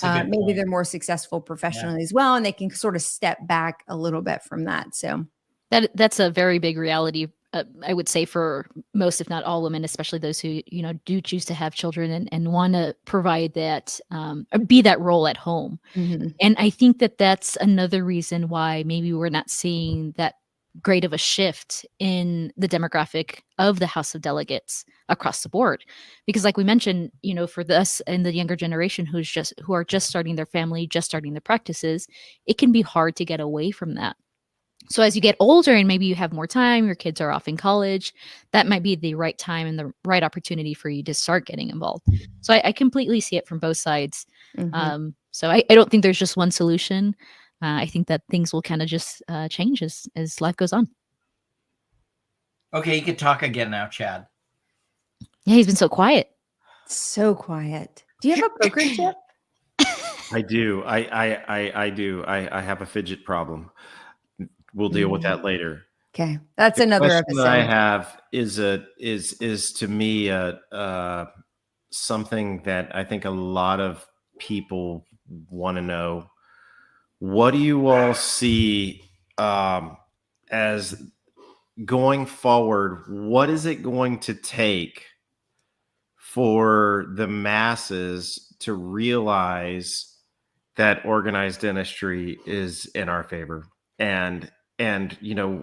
Maybe they're more successful professionally as well, and they can sort of step back a little bit from that. So that's a very big reality I would say for most, if not all women, especially those who, do choose to have children and want to provide that, be that role at home. Mm-hmm. And I think that that's another reason why maybe we're not seeing that great of a shift in the demographic of the House of Delegates across the board. Because like we mentioned, for us and the younger generation who are just starting their family, just starting their practices, it can be hard to get away from that. So as you get older and maybe you have more time, your kids are off in college, that might be the right time and the right opportunity for you to start getting involved. So I completely see it from both sides. Mm-hmm. So I don't think there's just one solution. I think that things will kind of just change as life goes on. Okay, you can talk again now, Chad. Yeah, he's been so quiet. So quiet. Do you have a poker chip? I do. I do. I have a fidget problem. We'll deal with that later. Okay, that's another episode. That I have is to me something that I think a lot of people want to know. What do you all see as going forward? What is it going to take for the masses to realize that organized dentistry is in our favor? And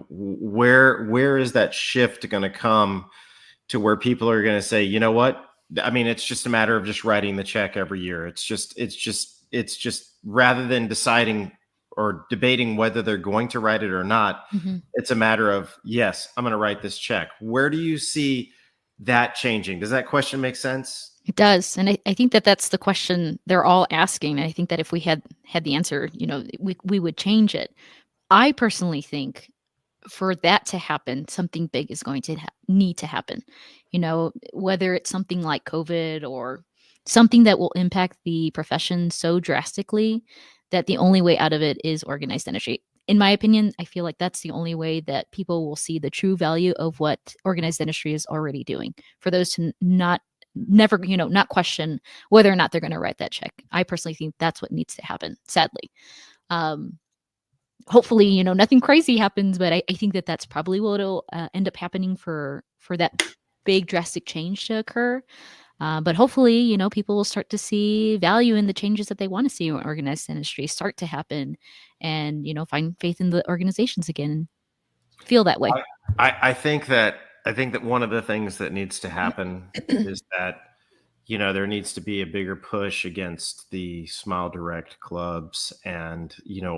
where is that shift going to come to where people are going to say, you know what? I mean, it's just a matter of just writing the check every year. It's just rather than deciding or debating whether they're going to write it or not, it's a matter of, yes, I'm going to write this check. Where do you see that changing? Does that question make sense? It does. And I think that that's the question they're all asking. And I think that if we had the answer, we would change it. I personally think for that to happen, something big is going to need to happen, whether it's something like COVID or something that will impact the profession so drastically that the only way out of it is organized dentistry. In my opinion, I feel like that's the only way that people will see the true value of what organized dentistry is already doing, for those to not question whether or not they're going to write that check. I personally think that's what needs to happen, sadly. Hopefully, nothing crazy happens, but I think that that's probably what will end up happening for that big drastic change to occur. But hopefully, people will start to see value in the changes that they want to see in organized dentistry start to happen, and find faith in the organizations again and feel that way. I think that one of the things that needs to happen is that there needs to be a bigger push against the Smile Direct clubs and,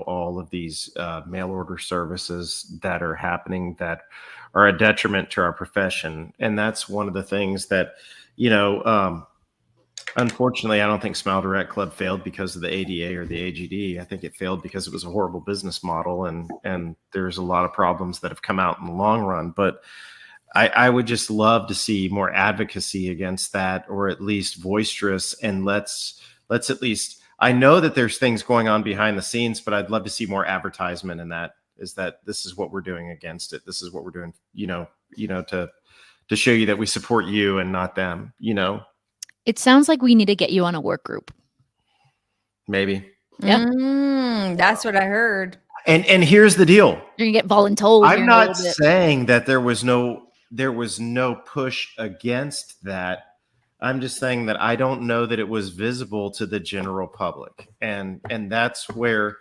all of these mail order services that are happening that are a detriment to our profession. And that's one of the things that, unfortunately, I don't think Smile Direct Club failed because of the ADA or the AEGD. I think it failed because it was a horrible business model, and there's a lot of problems that have come out in the long run. But I would just love to see more advocacy against that, or at least boisterous. And let's at least, I know that there's things going on behind the scenes, but I'd love to see more advertisement in that, is that this is what we're doing against it. This is what we're doing, to show you that we support you and not them, It sounds like we need to get you on a work group. Maybe. Yeah. That's what I heard. And here's the deal. You're gonna get voluntold. I'm not saying that there was no push against that. I'm just saying that I don't know that it was visible to the general public. And that's where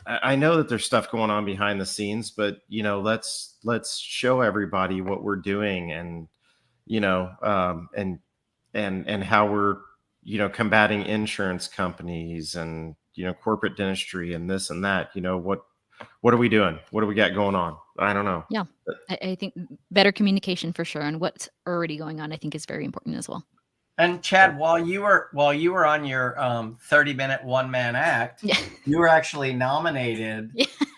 I know that there's stuff going on behind the scenes, but let's show everybody what we're doing, and and how we're combating insurance companies and corporate dentistry and this and that. What are we doing? What do we got going on? I don't know. Yeah, I think better communication for sure, and what's already going on, I think, is very important as well. And Chad, while you were on your 30-minute one-man act, you were actually nominated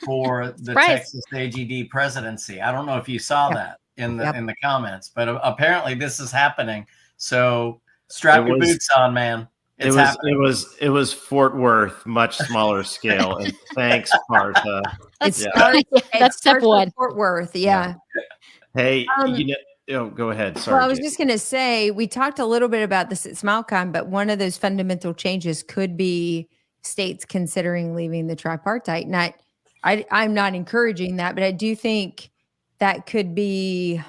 for the Texas AEGD presidency. I don't know if you saw that in the comments, but apparently this is happening. So strap your boots on, man. It was Fort Worth, much smaller scale. And thanks, Martha. That's step one. Fort Worth, yeah. Hey, go ahead. Sorry. Well, I was just going to say, we talked a little bit about this at SmileCon, but one of those fundamental changes could be states considering leaving the tripartite. And I'm not encouraging that, but I do think that could be,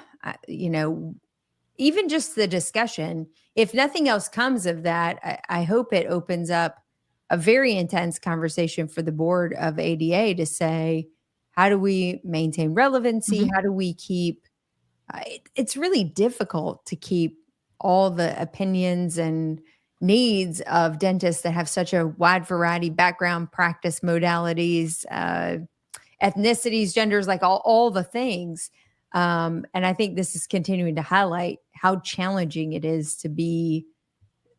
even just the discussion. If nothing else comes of that, I hope it opens up a very intense conversation for the board of ADA to say, how do we maintain relevancy? Mm-hmm. How do we keep, it's really difficult to keep all the opinions and needs of dentists that have such a wide variety, background, practice modalities, ethnicities, genders, like all the things. And I think this is continuing to highlight how challenging it is to be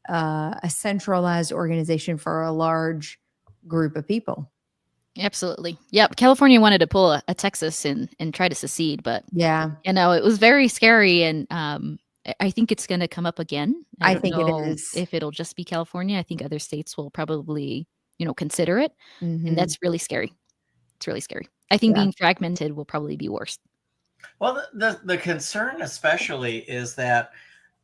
a centralized organization for a large group of people. Absolutely. Yep. California wanted to pull a Texas and try to secede, but yeah, it was very scary. And I think it's going to come up again. I don't think know it is. if it'll just be California. I think other states will probably, consider it. Mm-hmm. And that's really scary. It's really scary. I think being fragmented will probably be worse. Well, the concern especially is that,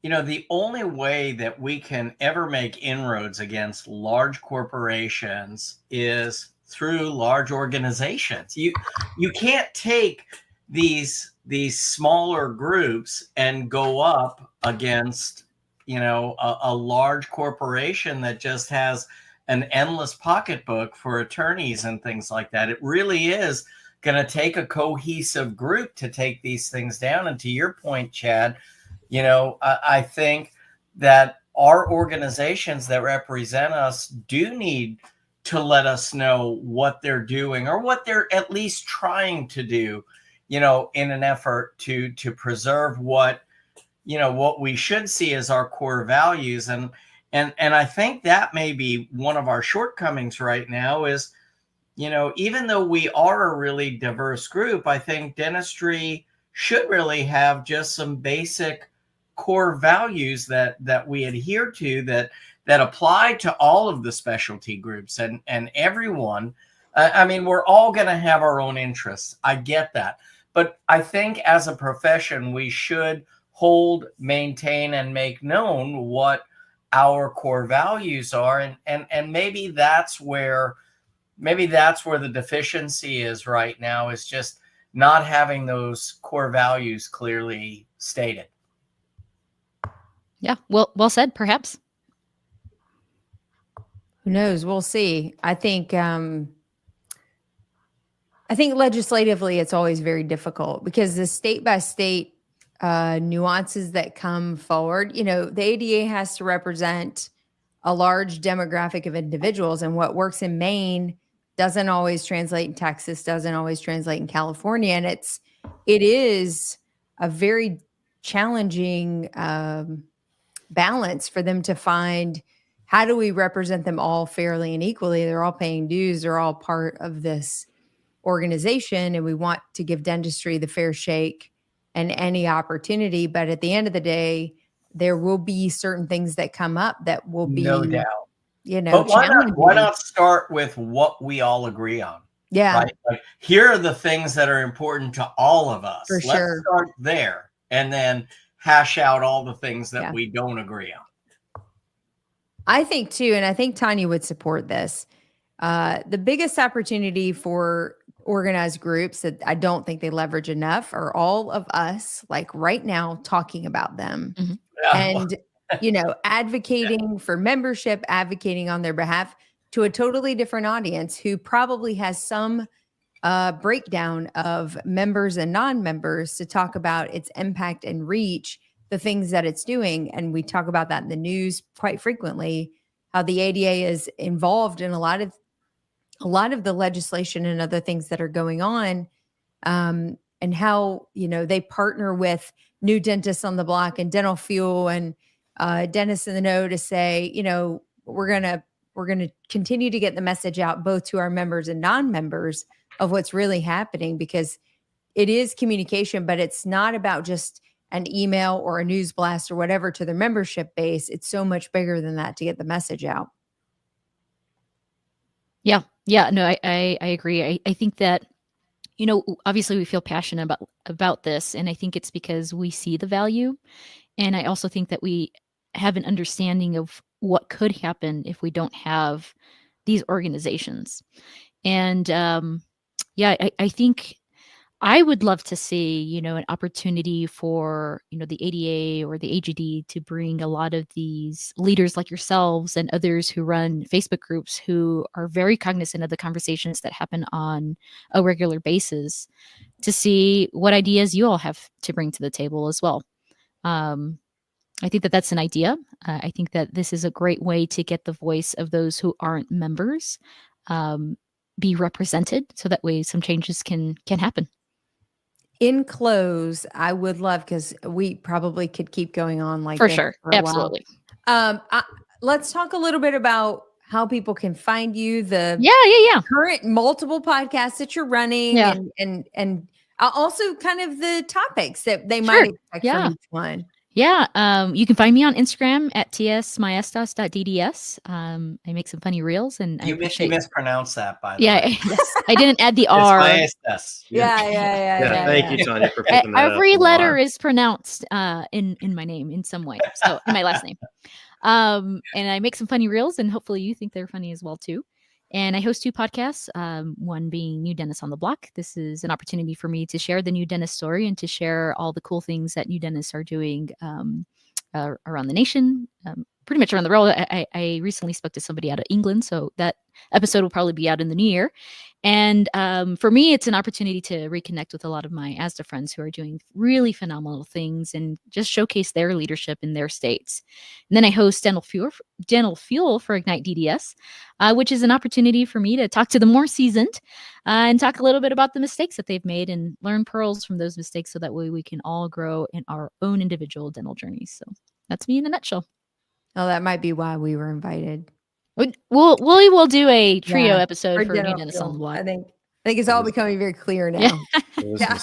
the only way that we can ever make inroads against large corporations is through large organizations. You can't take these smaller groups and go up against, a large corporation that just has an endless pocketbook for attorneys and things like that. It really is going to take a cohesive group to take these things down. And to your point, Chad, I think that our organizations that represent us do need to let us know what they're doing or what they're at least trying to do, in an effort to preserve what we should see as our core values. And I think that may be one of our shortcomings right now is, even though we are a really diverse group, I think dentistry should really have just some basic core values that we adhere to that apply to all of the specialty groups and everyone. I mean, we're all going to have our own interests. I get that. But I think as a profession, we should hold, maintain, and make known what our core values are. And maybe that's where the deficiency is right now, is just not having those core values clearly stated. Yeah. Well said, perhaps. Who knows? We'll see. I think legislatively it's always very difficult because the state by state nuances that come forward, the ADA has to represent a large demographic of individuals, and what works in Maine doesn't always translate in Texas, doesn't always translate in California. And it is a very challenging balance for them to find, how do we represent them all fairly and equally? They're all paying dues. They're all part of this organization, and we want to give dentistry the fair shake and any opportunity. But at the end of the day, there will be certain things that come up that will be, no doubt. But why not start with what we all agree on? Yeah. Right? Like, here are the things that are important to all of us. For Let's sure. start there and then hash out all the things that we don't agree on. I think too, and I think Tanya would support this. The biggest opportunity for organized groups that I don't think they leverage enough are all of us, like right now, talking about them. Mm-hmm. And advocating for membership, advocating on their behalf to a totally different audience who probably has some breakdown of members and non-members to talk about its impact and reach, the things that it's doing. And we talk about that in the news quite frequently, how the ADA is involved in a lot of the legislation and other things that are going on, and how, they partner with New Dentists on the Block and Dental Fuel and Dentists in the Know to say, we're going to continue to get the message out both to our members and non-members of what's really happening, because it is communication, but it's not about just an email or a news blast or whatever to their membership base. It's so much bigger than that to get the message out. Yeah, no, I agree. I think that, obviously we feel passionate about this, and I think it's because we see the value. And I also think that we have an understanding of what could happen if we don't have these organizations. And I think I would love to see, an opportunity for, the ADA or the AEGD to bring a lot of these leaders like yourselves and others who run Facebook groups who are very cognizant of the conversations that happen on a regular basis to see what ideas you all have to bring to the table as well. I think that that's an idea. I think that this is a great way to get the voice of those who aren't members be represented, so that way some changes can happen. In close, I would love, because we probably could keep going on like For this sure. for a Absolutely. while. Let's talk a little bit about how people can find you, the Yeah. current multiple podcasts that you're running, and also kind of the topics that they might expect from each one. Yeah, you can find me on Instagram at tsmaestas.dds. I make some funny reels, and you mispronounced that, by the way. Yes, I didn't add the R. Maestas. Yeah. Thank you, Tanya, for picking that up. Every letter is pronounced in my name in some way. So in my last name. And I make some funny reels, and hopefully you think they're funny as well too. And I host 2 podcasts, one being New Dentists on the Block. This is an opportunity for me to share the new dentist story and to share all the cool things that new dentists are doing around the nation, pretty much around the world. I recently spoke to somebody out of England, so that episode will probably be out in the new year. And for me, it's an opportunity to reconnect with a lot of my ASDA friends who are doing really phenomenal things and just showcase their leadership in their states. And then I host Dental Fuel for Ignite DDS, which is an opportunity for me to talk to the more seasoned and talk a little bit about the mistakes that they've made and learn pearls from those mistakes, so that way we can all grow in our own individual dental journeys. So that's me in a nutshell. Oh, that might be why we were invited. We'll do a trio episode for New Dentists on the Block. I think it's all becoming very clear now. Yeah.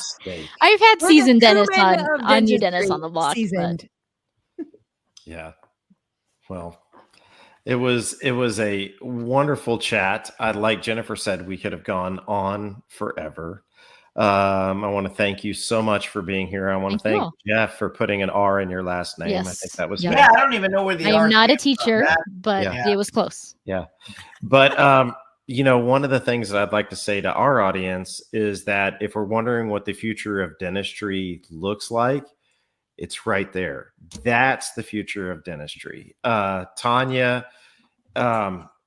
I've had seasoned dentists on New Dentists on the Block. Seasoned. Yeah. Well, it was a wonderful chat. Like Jennifer said, we could have gone on forever. I want to thank you so much for being here. I want to thank Jeff for putting an R in your last name. Yes. I think that was I don't even know where the R. R. I'm not a teacher, but it was close. Yeah. But one of the things that I'd like to say to our audience is that if we're wondering what the future of dentistry looks like, it's right there. That's the future of dentistry. Tanya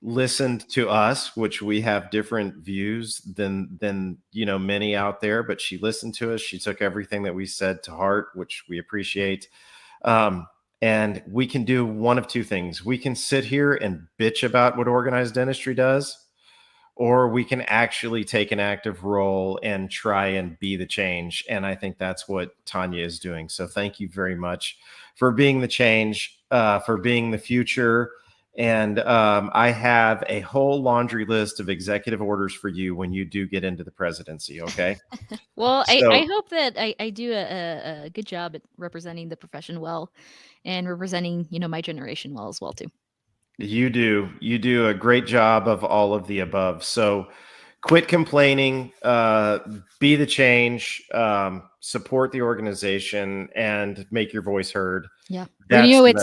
listened to us, which we have different views than many out there, but she listened to us. She took everything that we said to heart, which we appreciate. And we can do one of 2 things. We can sit here and bitch about what organized dentistry does, or we can actually take an active role and try and be the change. And I think that's what Tanya is doing. So thank you very much for being the change, for being the future. And I have a whole laundry list of executive orders for you when you do get into the presidency. Okay. Well, I hope that I do a good job at representing the profession well, and representing, my generation well as well too. You do a great job of all of the above. So quit complaining, be the change, support the organization, and make your voice heard. Yeah. Renew. It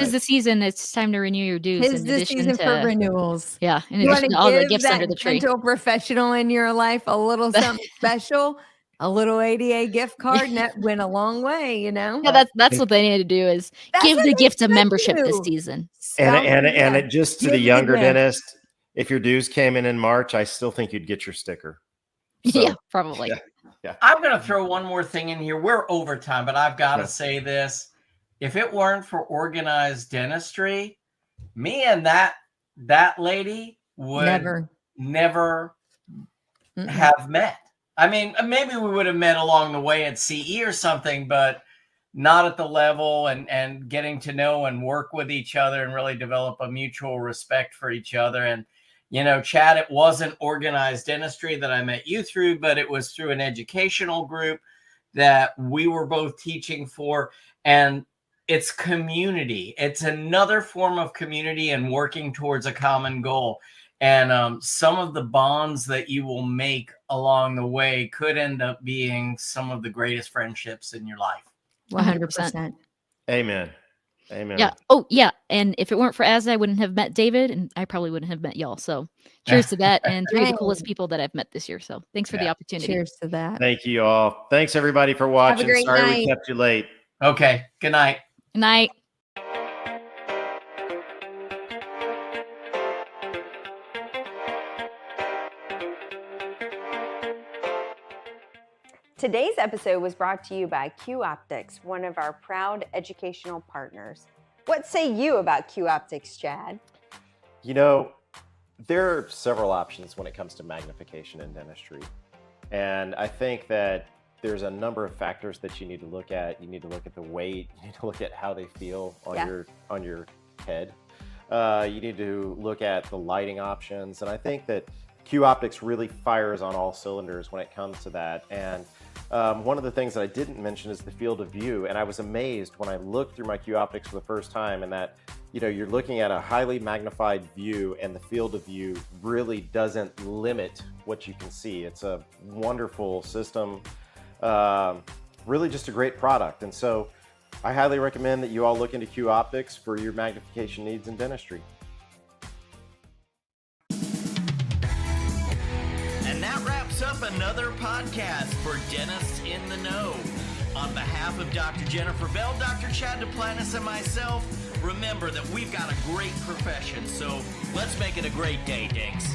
is the season. It's time to renew your dues. It's the season for renewals. Yeah. In addition to all the gifts under the tree. Dental professional in your life a little something special, a little ADA gift card, and that went a long way, Yeah, that's what they need to do, is give the gift of membership this season. And it just to the younger dentist, if your dues came in March, I still think you'd get your sticker. So, yeah, probably. Yeah. I'm going to throw one more thing in here. We're over time, but I've got to say this. If it weren't for organized dentistry, me and that lady would never have met. I mean, maybe we would have met along the way at CE or something, but not at the level and getting to know and work with each other and really develop a mutual respect for each other. And, Chad, it wasn't organized dentistry that I met you through, but it was through an educational group that we were both teaching for. And it's community. It's another form of community and working towards a common goal. And some of the bonds that you will make along the way could end up being some of the greatest friendships in your life. 100%. Amen. Amen. Yeah. Oh, yeah. And if it weren't for As, I wouldn't have met David, and I probably wouldn't have met y'all. So cheers to that. And 3 of the coolest people that I've met this year. So thanks for the opportunity. Cheers to that. Thank you all. Thanks everybody for watching. Have a great Sorry night. we kept you late. Okay. Good night. Good night. Today's episode was brought to you by Q Optics, one of our proud educational partners. What say you about Q Optics, Chad? You know, there are several options when it comes to magnification in dentistry. And I think that there's a number of factors that you need to look at. You need to look at the weight. You need to look at how they feel on your head. You need to look at the lighting options. And I think that Q Optics really fires on all cylinders when it comes to that. And one of the things that I didn't mention is the field of view. And I was amazed when I looked through my Q Optics for the first time, and that, you know, you're looking at a highly magnified view, and the field of view really doesn't limit what you can see. It's a wonderful system, really just a great product. And so I highly recommend that you all look into Q Optics for your magnification needs in dentistry. And that wraps up another podcast for Dentists in the Know. On behalf of Dr. Jennifer Bell, Dr. Chad Duplantis, and myself, remember that we've got a great profession, so let's make it a great day, Dinks.